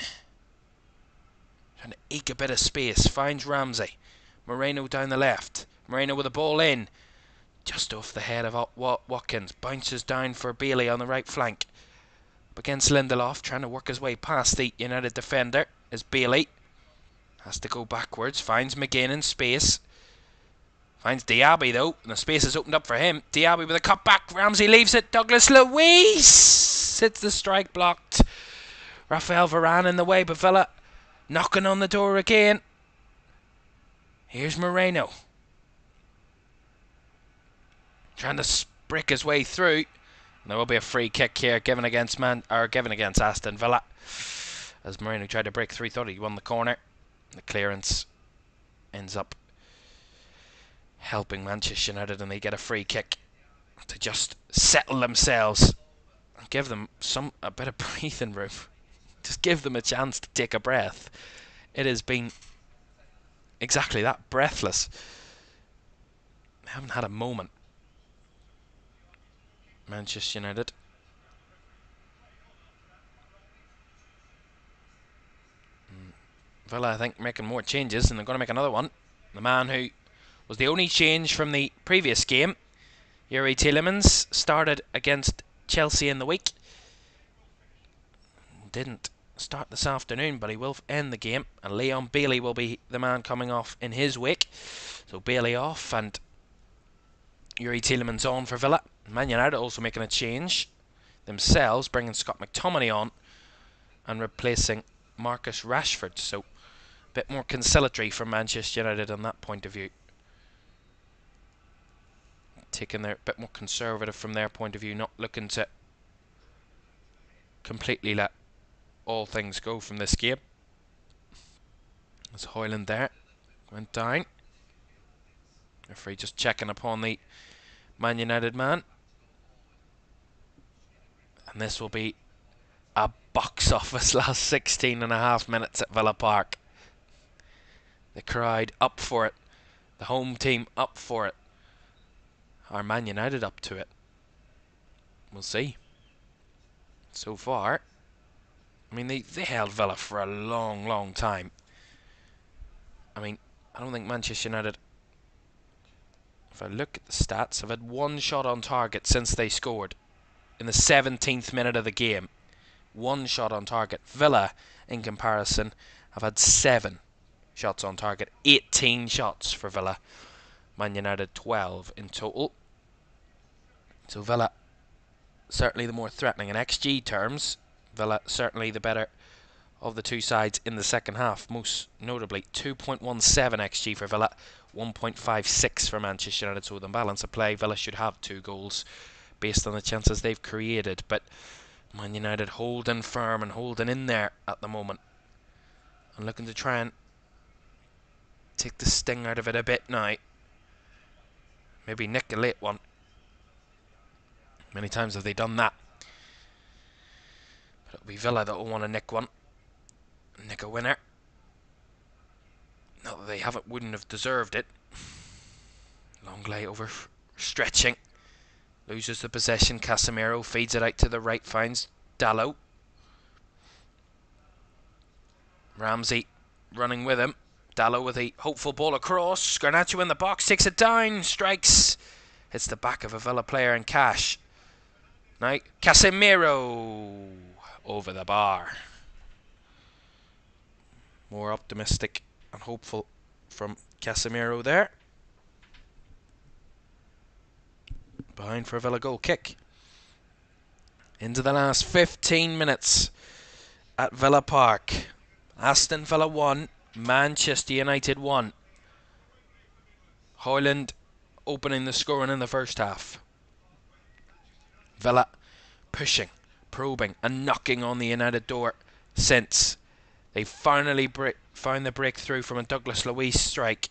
Trying to eke a bit of space. Finds Ramsey. Moreno down the left. Moreno with a ball in. Just off the head of Watkins. Bounces down for Bailey on the right flank. Up against Lindelof. Trying to work his way past the United defender is Bailey. Has to go backwards. Finds McGinn in space. Finds Diaby though. And the space is opened up for him. Diaby with a cut back. Ramsey leaves it. Douglas Luiz. Hits the strike blocked. Rafael Varane in the way. But Villa knocking on the door again. Here's Moreno. Trying to break his way through. And there will be a free kick here given against Aston Villa. As Moreno tried to break through, thought he won the corner. The clearance ends up helping Manchester United, and they get a free kick to just settle themselves and give them a bit of breathing room. Just give them a chance to take a breath. It has been exactly that, breathless. They haven't had a moment. Manchester United. Villa, I think, making more changes, and they're going to make another one. The man who was the only change from the previous game, Youri Tielemans, started against Chelsea in the week. Didn't start this afternoon, but he will end the game, and Leon Bailey will be the man coming off in his wake. So Bailey off and Youri Tielemans on for Villa. Man United also making a change themselves, bringing Scott McTominay on and replacing Marcus Rashford. So a bit more conciliatory for Manchester United on that point of view. Taking their bit more conservative from their point of view, not looking to completely let all things go from this game. There's Højlund there, went down. Referee just checking upon the Man United man. And this will be a box office last 16.5 minutes at Villa Park. The crowd up for it. The home team up for it. Are Man United up to it? We'll see. So far, I mean, they held Villa for a long, long time. I mean, I don't think Manchester United, if I look at the stats, have had one shot on target since they scored in the 17th minute of the game. One shot on target. Villa, in comparison, have had 7 shots on target. 18 shots for Villa. Man United 12 in total. So Villa certainly the more threatening in XG terms. Villa certainly the better of the two sides in the second half. Most notably 2.17 XG for Villa, 1.56 for Manchester United. So with the balance of play, Villa should have 2 goals based on the chances they've created. But Man United holding firm and holding in there at the moment, and looking to try and take the sting out of it a bit now. Maybe nick a late one. Many times have they done that. But it'll be Villa that will want to nick one. Nick a winner. Not that they wouldn't have deserved it. Longley over stretching. Loses the possession. Casemiro feeds it out to the right. Finds Dalot. Ramsey running with him. Dalot with a hopeful ball across. Garnacho in the box. Takes it down. Strikes. Hits the back of a Villa player in Cash. Now Casemiro over the bar. More optimistic and hopeful from Casemiro there. Behind for a Villa goal kick. Into the last 15 minutes at Villa Park. Aston Villa 1, Manchester United 1. Højlund opening the scoring in the first half. Villa pushing, probing and knocking on the United door since they finally found the breakthrough from a Douglas Luiz strike.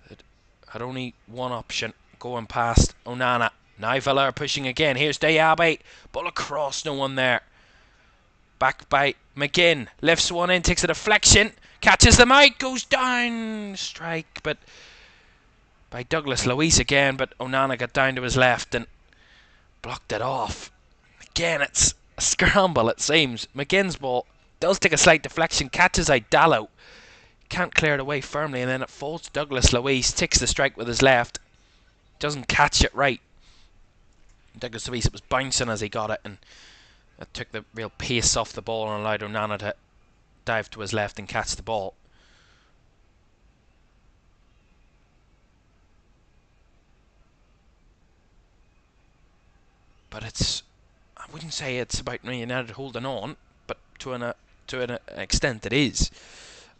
It had only one option, going past Onana. Now Villa are pushing again. Here's Diaby. Ball across, no one there. Back by McGinn. Lifts one in, takes a deflection. Catches them out, goes down. Strike, but by Douglas Luiz again. But Onana got down to his left and blocked it off. Again, it's a scramble, it seems. McGinn's ball does take a slight deflection, catches out Dalot. Can't clear it away firmly, and then it falls to Douglas Luiz. Takes the strike with his left. Doesn't catch it right. Douglas Luiz, it was bouncing as he got it, and it took the real pace off the ball and allowed Onana to dive to his left and catch the ball. But I wouldn't say it's about Man United holding on, but to an extent it is.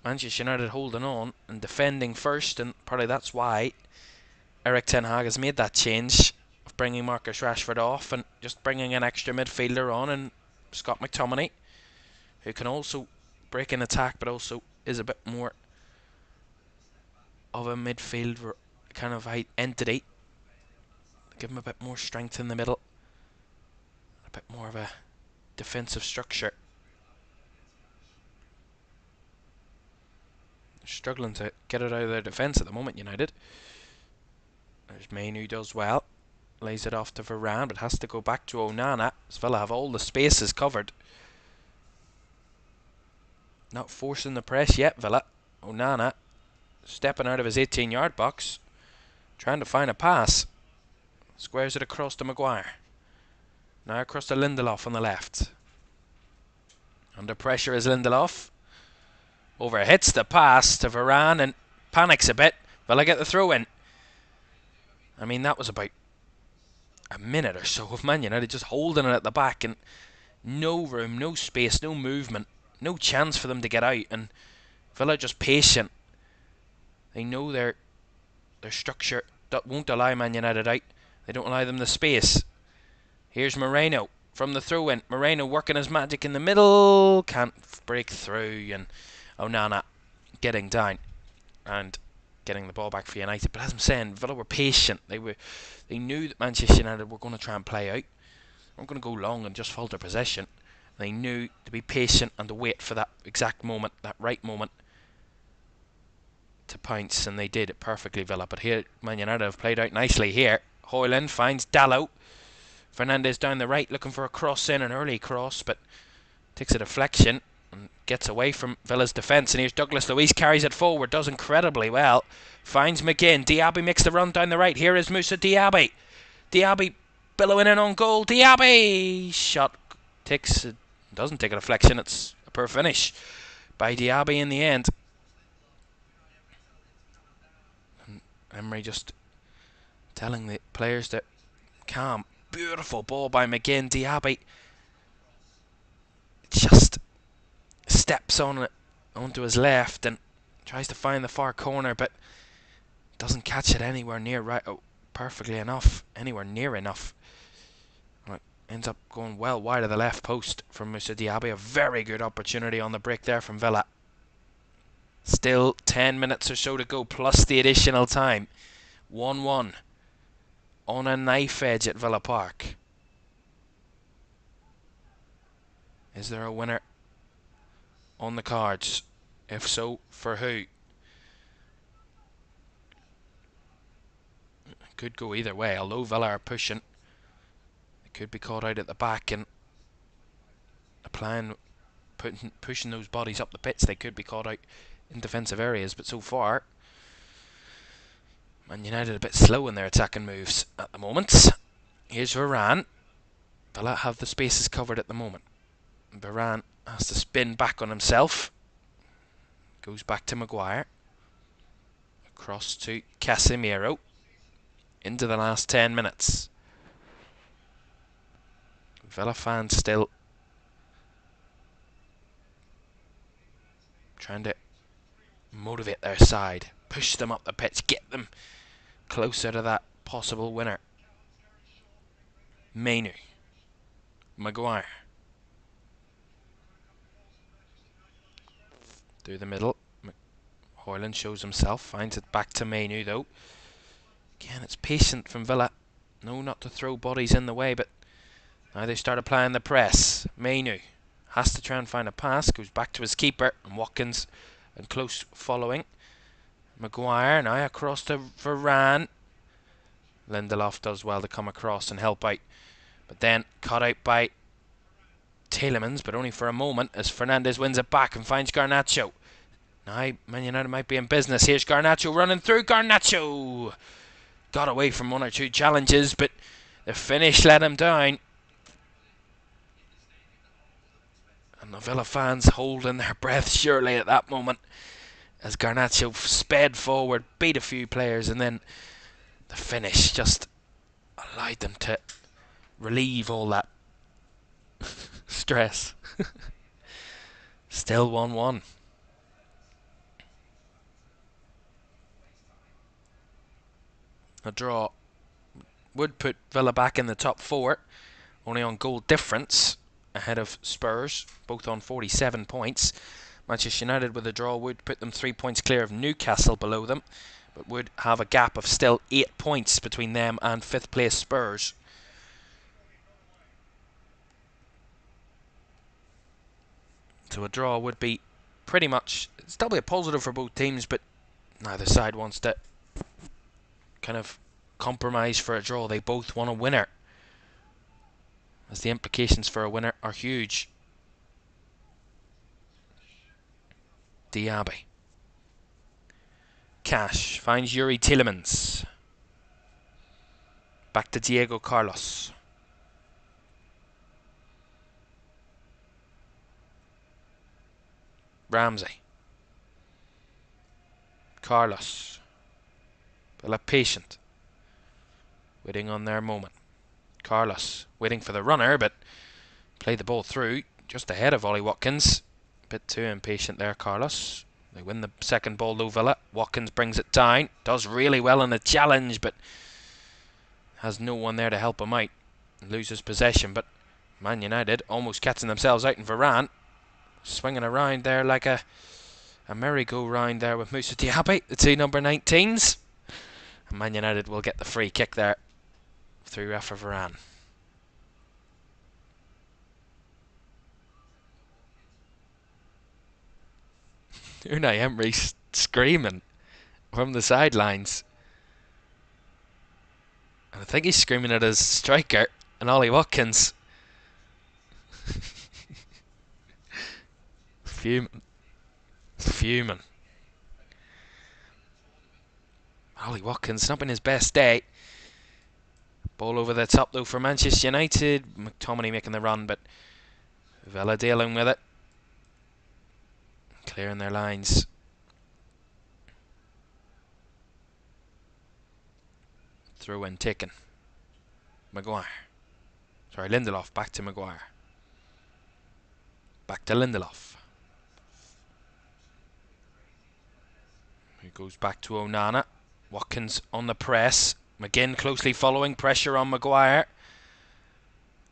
Manchester United holding on and defending first, and probably that's why Erik ten Hag has made that change of bringing Marcus Rashford off and just bringing an extra midfielder on, and Scott McTominay, who can also break in attack but also is a bit more of a midfield kind of entity. Give him a bit more strength in the middle, a bit more of a defensive structure. They're struggling to get it out of their defence at the moment, United. There's Mainu, who does well. Lays it off to Varane, but has to go back to Onana. As Villa have all the spaces covered. Not forcing the press yet, Villa. Onana stepping out of his 18-yard box, trying to find a pass. Squares it across to Maguire. Now across to Lindelof on the left. Under pressure is Lindelof. Overhits the pass to Varane and panics a bit. Villa get the throw in. I mean, that was about a minute or so of Man United just holding it at the back, and no room, no space, no movement, no chance for them to get out, and Villa just patient. They know their structure that won't allow Man United out. They don't allow them the space. Here's Moreno from the throw-in. Moreno working his magic in the middle, can't break through, and Onana getting down and getting the ball back for United. But as I'm saying, Villa were patient. They knew that Manchester United were going to try and play out. They weren't going to go long and just falter possession. They knew to be patient and to wait for that exact moment, that right moment, to pounce, and they did it perfectly, Villa. But here, Man United have played out nicely here. Højlund finds Dalot. Fernandes down the right, looking for a cross in, an early cross, but takes a deflection and gets away from Villa's defence. And here's Douglas Luiz, carries it forward, does incredibly well. Finds McGinn. Diaby makes the run down the right. Here is Moussa Diaby. Diaby billowing in on goal. Diaby! Shot doesn't take a deflection. It's a poor finish by Diaby in the end. And Emery just telling the players to calm. Beautiful ball by McGinn. Diaby just steps on it onto his left and tries to find the far corner, but doesn't catch it anywhere near right. Perfectly enough, anywhere near enough. It ends up going well wide of the left post from Moussa Diaby. A very good opportunity on the break there from Villa. Still 10 minutes or so to go, plus the additional time. 1-1 on a knife edge at Villa Park. Is there a winner on the cards? If so, for who? Could go either way, although Villa are pushing. They could be caught out at the back and pushing those bodies up the pitch. They could be caught out in defensive areas, but so far Man United a bit slow in their attacking moves at the moment. Here's Varane. Villa have the spaces covered at the moment. Varane has to spin back on himself. Goes back to Maguire. Across to Casemiro. Into the last 10 minutes. Villa fans still trying to motivate their side. Push them up the pitch. Get them closer to that possible winner. Mainu. Maguire. Through the middle. Hoyland shows himself. Finds it back to Mainu though. Again, it's patient from Villa. No, not to throw bodies in the way, but now they start applying the press. Mainu has to try and find a pass. Goes back to his keeper. And Watkins and close following. Maguire now across to Varane. Lindelof does well to come across and help out. But then cut out by Tielemans, but only for a moment as Fernandes wins it back and finds Garnacho. Now Man United might be in business. Here's Garnacho running through. Garnacho got away from one or two challenges, but the finish let him down. And the Villa fans holding their breath surely at that moment as Garnacho sped forward, beat a few players, and then the finish just allowed them to relieve all that stress. Still 1-1. A draw would put Villa back in the top 4, only on goal difference ahead of Spurs, both on 47 points. Manchester United with a draw would put them 3 points clear of Newcastle below them, but would have a gap of still 8 points between them and 5th place Spurs. So a draw would be pretty much, still be a positive for both teams, but neither side wants to kind of compromise for a draw. They both want a winner, as the implications for a winner are huge. Diaby. Cash finds Yuri Tielemans. Back to Diego Carlos. Ramsey. Carlos. Villa patient. Waiting on their moment. Carlos waiting for the runner, but played the ball through just ahead of Ollie Watkins. Bit too impatient there, Carlos. They win the second ball though, Villa. Watkins brings it down. Does really well in the challenge, but has no one there to help him out. Loses possession, but Man United almost catching themselves out in Varane. Swinging around there like a merry-go-round there with Moussa Diaby, the two number 19s. And Man United will get the free kick there through Rafa Varane. Unai Emery screaming from the sidelines. And I think he's screaming at his striker and Ollie Watkins. Fuming. Ollie Watkins not been his best day. Ball over the top though for Manchester United. McTominay making the run, but Villa dealing with it. Clearing their lines. Throw in taken. Maguire. Sorry, Lindelof. Back to Maguire. Back to Lindelof. He goes back to Onana. Watkins on the press. McGinn closely following. Pressure on Maguire.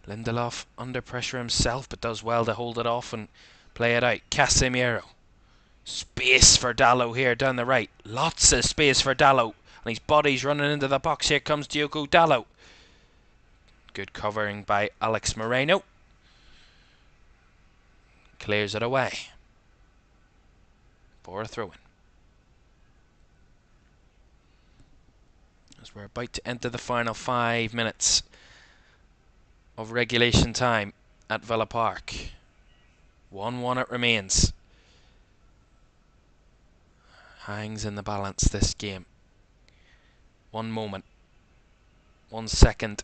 Lindelof under pressure himself, but does well to hold it off and play it out. Casemiro. Space for Dalot here down the right. Lots of space for Dalot. And his body's running into the box. Here comes Diogo Dalot. Good covering by Alex Moreno. Clears it away for a throw-in. As we're about to enter the final 5 minutes of regulation time at Villa Park. 1-1 it remains. Hangs in the balance this game. 1 moment. 1 second.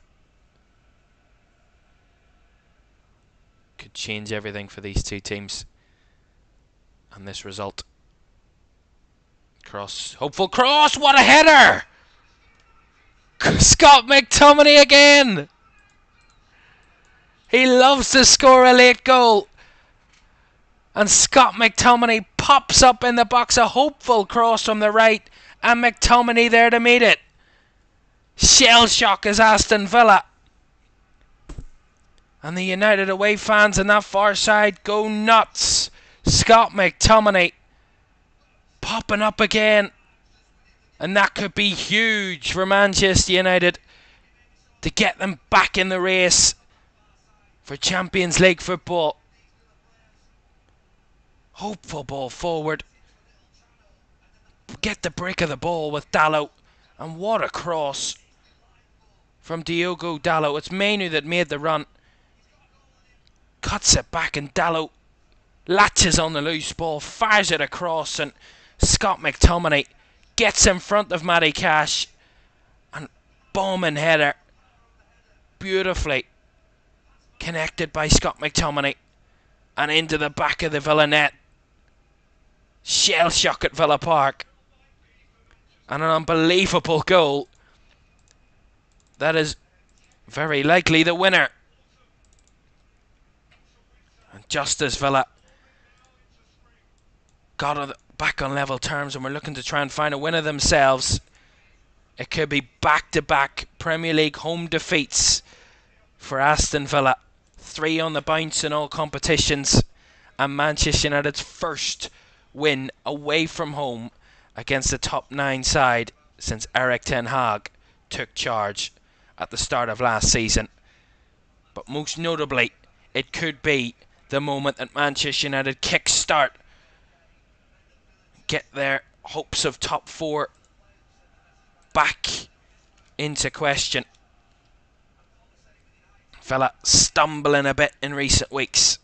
Could change everything for these two teams. And this result. Cross. Hopeful cross. What a header! Scott McTominay again! He loves to score a late goal. And Scott McTominay pops up in the box. A hopeful cross from the right. And McTominay there to meet it. Shell shock is Aston Villa. And the United away fans on that far side go nuts. Scott McTominay popping up again. And that could be huge for Manchester United to get them back in the race for Champions League football. Hopeful ball forward. Get the break of the ball with Dalot. And what a cross from Diogo Dalot. It's Mainu that made the run. Cuts it back and Dalot latches on the loose ball, fires it across, and Scott McTominay gets in front of Matty Cash and bombing header, beautifully connected by Scott McTominay and into the back of the Villa net. Shell shock at Villa Park, and an unbelievable goal that is very likely the winner. And just as Villa got back on level terms and we're looking to try and find a winner themselves, it could be back-to-back Premier League home defeats for Aston Villa. 3 on the bounce in all competitions, and Manchester United's first win away from home against the top 9 side since Erik ten Hag took charge at the start of last season. But most notably, it could be the moment that Manchester United kick-start, get their hopes of top 4 back into question. Villa stumbling a bit in recent weeks.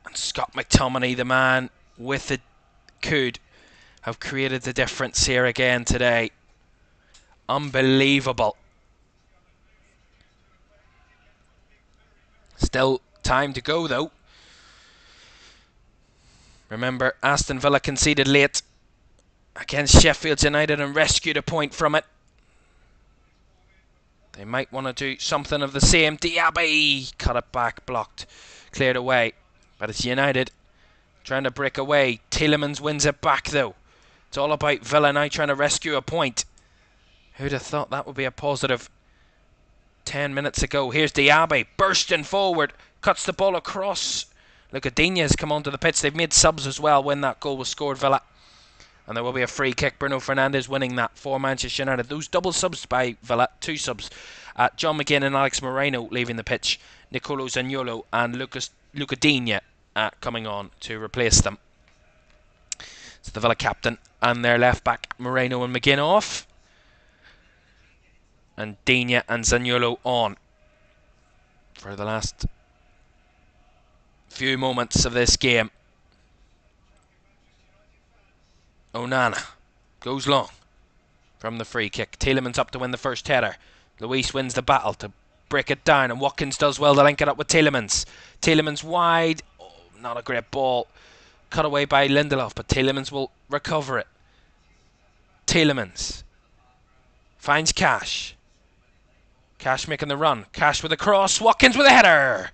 And Scott McTominay, the man with the could have created the difference here again today. Unbelievable. Still time to go though. Remember, Aston Villa conceded late against Sheffield United and rescued a point from it. They might want to do something of the same. Diaby cut it back, blocked, cleared away. But it's United trying to break away. Tielemans wins it back though. It's all about Villa now trying to rescue a point. Who'd have thought that would be a positive 10 minutes ago. Here's Diaby bursting forward, cuts the ball across. Lugadinha's come onto the pitch. They've made subs as well when that goal was scored, Villa. And there will be a free kick. Bruno Fernandes winning that for Manchester United. Those double subs by Villa, 2 subs. John McGinn and Alex Moreno leaving the pitch. Nicolo Zaniolo and Lugadinha coming on to replace them. It's the Villa captain and their left back Moreno and McGinn off. And Digne and Zaniolo on for the last few moments of this game. Onana goes long from the free kick. Tielemans up to win the first header. Luiz wins the battle to break it down, and Watkins does well to link it up with Tielemans. Tielemans wide. Oh, not a great ball. Cut away by Lindelof, but Tielemans will recover it. Tielemans finds Cash. Cash making the run. Cash with a cross. Watkins with a header.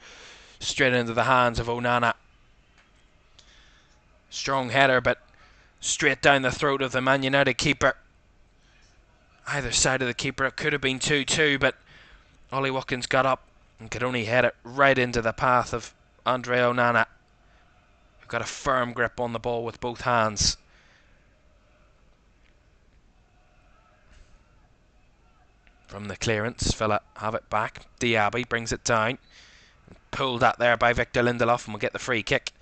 Straight into the hands of Onana. Strong header, but straight down the throat of the Man United keeper. Either side of the keeper, it could have been 2-2, but Ollie Watkins got up and could only head it right into the path of Andre Onana, who got a firm grip on the ball with both hands. From the clearance, Villa have it back. Diaby brings it down. Pulled at there by Victor Lindelof, and we'll get the free kick.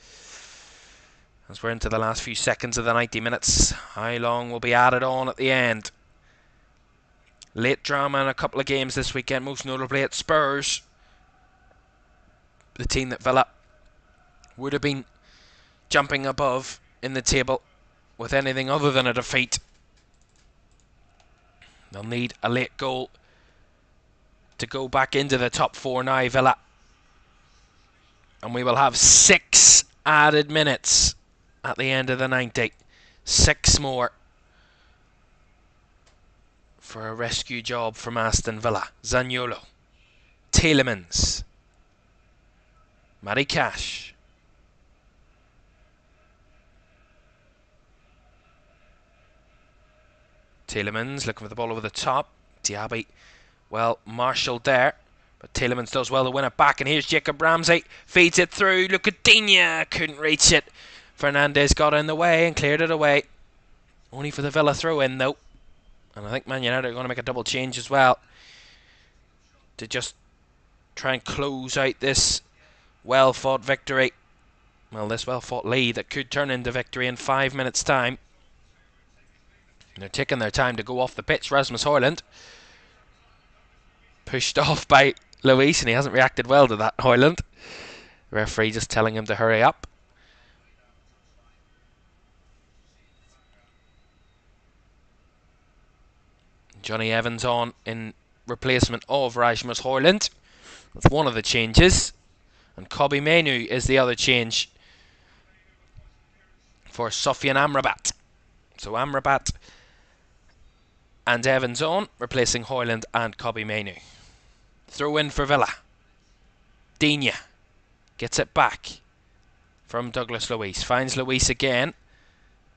As we're into the last few seconds of the 90 minutes, how long will be added on at the end? Late drama in a couple of games this weekend, most notably at Spurs. The team that Villa would have been jumping above in the table with anything other than a defeat. They'll need a late goal to go back into the top 4 now, Villa. And we will have 6 added minutes at the end of the 90. 6 more for a rescue job from Aston Villa. Zaniolo, Tielemans, Matty Cash, Tielemans looking for the ball over the top. Diaby, well, marshalled there. But Tielemans does well to win it back, and here's Jacob Ramsey. Feeds it through. Lucidinia couldn't reach it. Fernandez got in the way and cleared it away. Only for the Villa throw-in, though. And I think Man United are going to make a double change as well, to just try and close out this well-fought victory. Well, this well-fought lead that could turn into victory in 5 minutes' time. And they're taking their time to go off the pitch. Rasmus Højlund pushed off by Luiz, and he hasn't reacted well to that, Højlund. The referee just telling him to hurry up. Johnny Evans on in replacement of Rasmus Højlund. That's one of the changes. And Kobbie Mainoo is the other change for Sofyan Amrabat. So Amrabat and Evans on, replacing Højlund and Kobbie Mainoo. Throw in for Villa. Digne gets it back from Douglas Luiz. Finds Luiz again.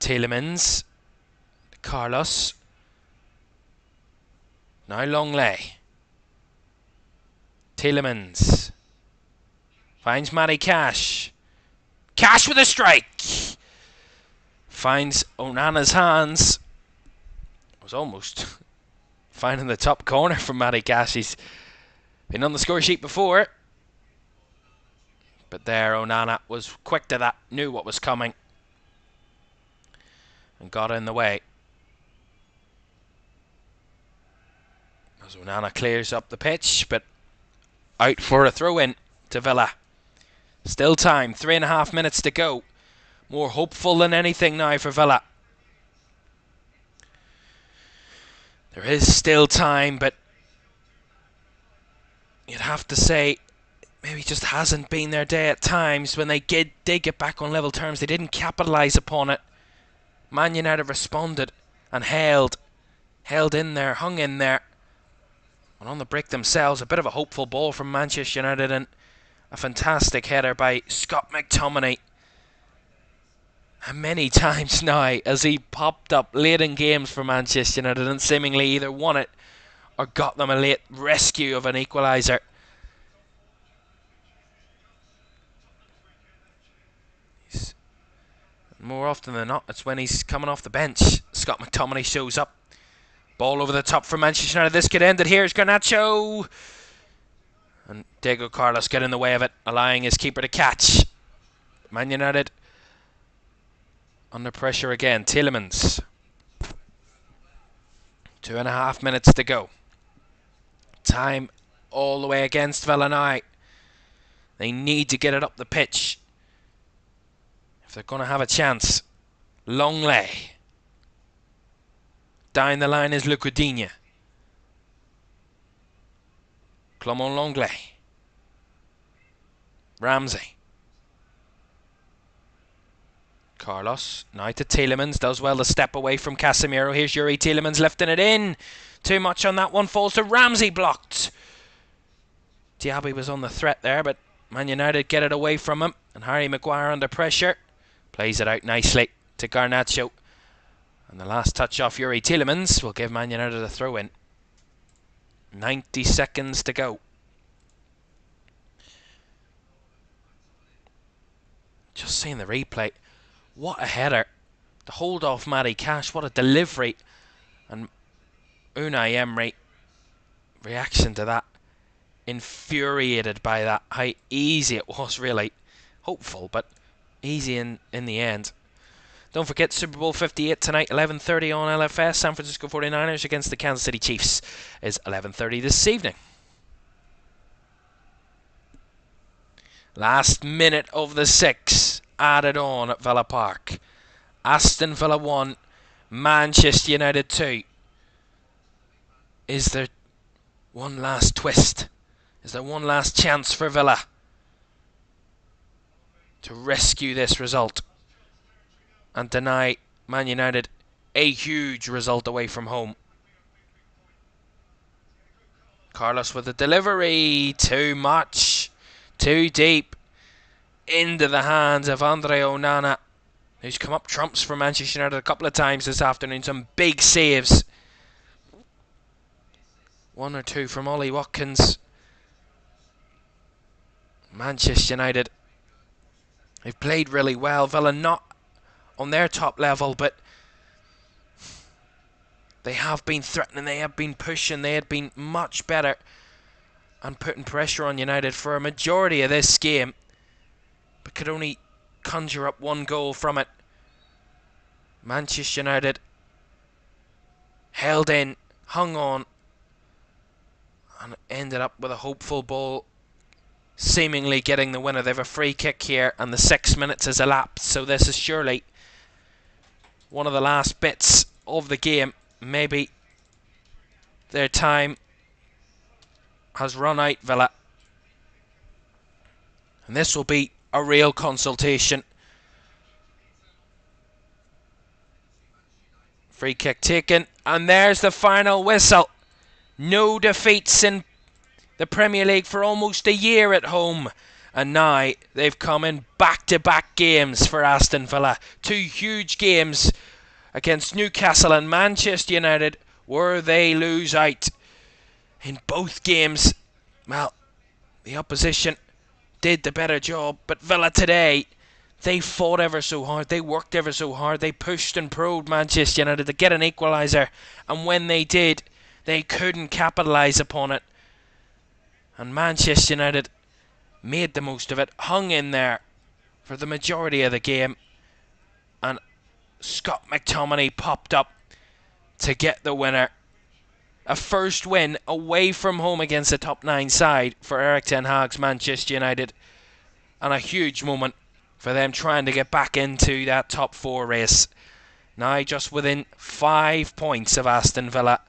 Tielemans. Carlos. Now Longley. Tielemans. Finds Matty Cash. Cash with a strike. Finds Onana's hands. Was almost finding the top corner from Matty Cash. He's been on the score sheet before. But there Onana was quick to that. Knew what was coming. And got in the way. As Onana clears up the pitch, but out for a throw-in to Villa. Still time, 3.5 minutes to go. More hopeful than anything now for Villa. There is still time, but you'd have to say maybe just hasn't been their day at times. When they did get back on level terms, they didn't capitalise upon it. Man United responded and held in there, hung in there. And on the break themselves, a bit of a hopeful ball from Manchester United and a fantastic header by Scott McTominay. And many times now, as he popped up late in games for Manchester United and seemingly either won it or got them a late rescue of an equalizer. More often than not, it's when he's coming off the bench. Scott McTominay shows up. Ball over the top for Manchester United. This could end it. Here's Garnacho. And Diego Carlos get in the way of it, allowing his keeper to catch. Man United under pressure again. Tielemans. 2.5 minutes to go. Time all the way against Villa now. They need to get it up the pitch if they're going to have a chance. Longley. Down the line is Lucidinia. Clement Longley. Ramsey. Carlos. Now to Tielemans. Does well to step away from Casemiro. Here's Yuri Tielemans lifting it in. Too much on that one. Falls to Ramsey. Blocked. Diaby was on the threat there, but Man United get it away from him. And Harry Maguire under pressure. Plays it out nicely to Garnacho. And the last touch off Yuri Tielemans will give Man United a throw-in. 90 seconds to go. Just seeing the replay. What a header. The hold off Matty Cash. What a delivery. And Unai Emery, reaction to that. Infuriated by that. How easy it was, really. Hopeful, but easy in the end. Don't forget Super Bowl 58 tonight, 11:30 on LFS. San Francisco 49ers against the Kansas City Chiefs is 11:30 this evening. Last minute of the 6 added on at Villa Park. Aston Villa 1, Manchester United 2. Is there one last twist? Is there one last chance for Villa to rescue this result and deny Man United a huge result away from home? Carlos with the delivery. Too much. Too deep. Into the hands of Andre Onana, who's come up trumps for Manchester United a couple of times this afternoon. Some big saves. One or two from Ollie Watkins. Manchester United, they've played really well. Villa not on their top level, but they have been threatening, they have been pushing, they had been much better and putting pressure on United for a majority of this game, but could only conjure up one goal from it. Manchester United held in, hung on, and ended up with a hopeful ball, seemingly getting the winner. They have a free kick here, and the 6 minutes has elapsed, so this is surely one of the last bits of the game. Maybe their time has run out, Villa, and this will be a real consultation. Free kick taken, and there's the final whistle. No defeats in the Premier League for almost a year at home, and now they've come in back-to-back games for Aston Villa. 2 huge games against Newcastle and Manchester United, where they lose out. In both games, well, the opposition did the better job, but Villa today, they fought ever so hard, they worked ever so hard, they pushed and probed Manchester United to get an equaliser, and when they did, they couldn't capitalise upon it. And Manchester United made the most of it, hung in there for the majority of the game, and Scott McTominay popped up to get the winner. A first win away from home against a top 9 side for Erik ten Hag's Manchester United, and a huge moment for them trying to get back into that top 4 race. Now just within 5 points of Aston Villa,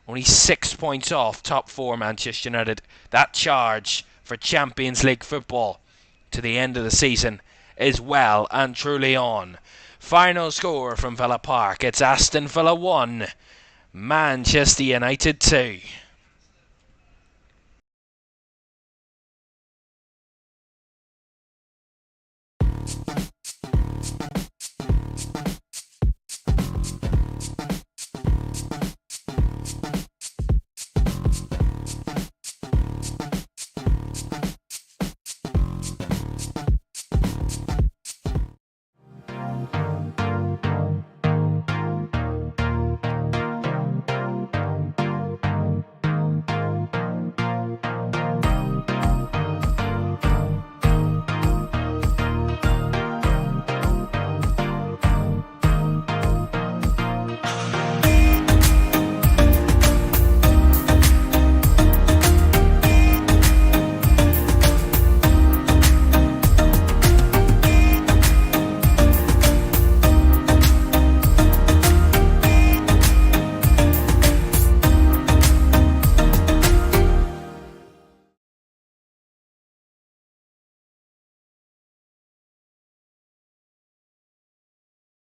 only 6 points off top 4 Manchester United. That charge for Champions League football to the end of the season is well and truly on. Final score from Villa Park, it's Aston Villa 1, Manchester United 2.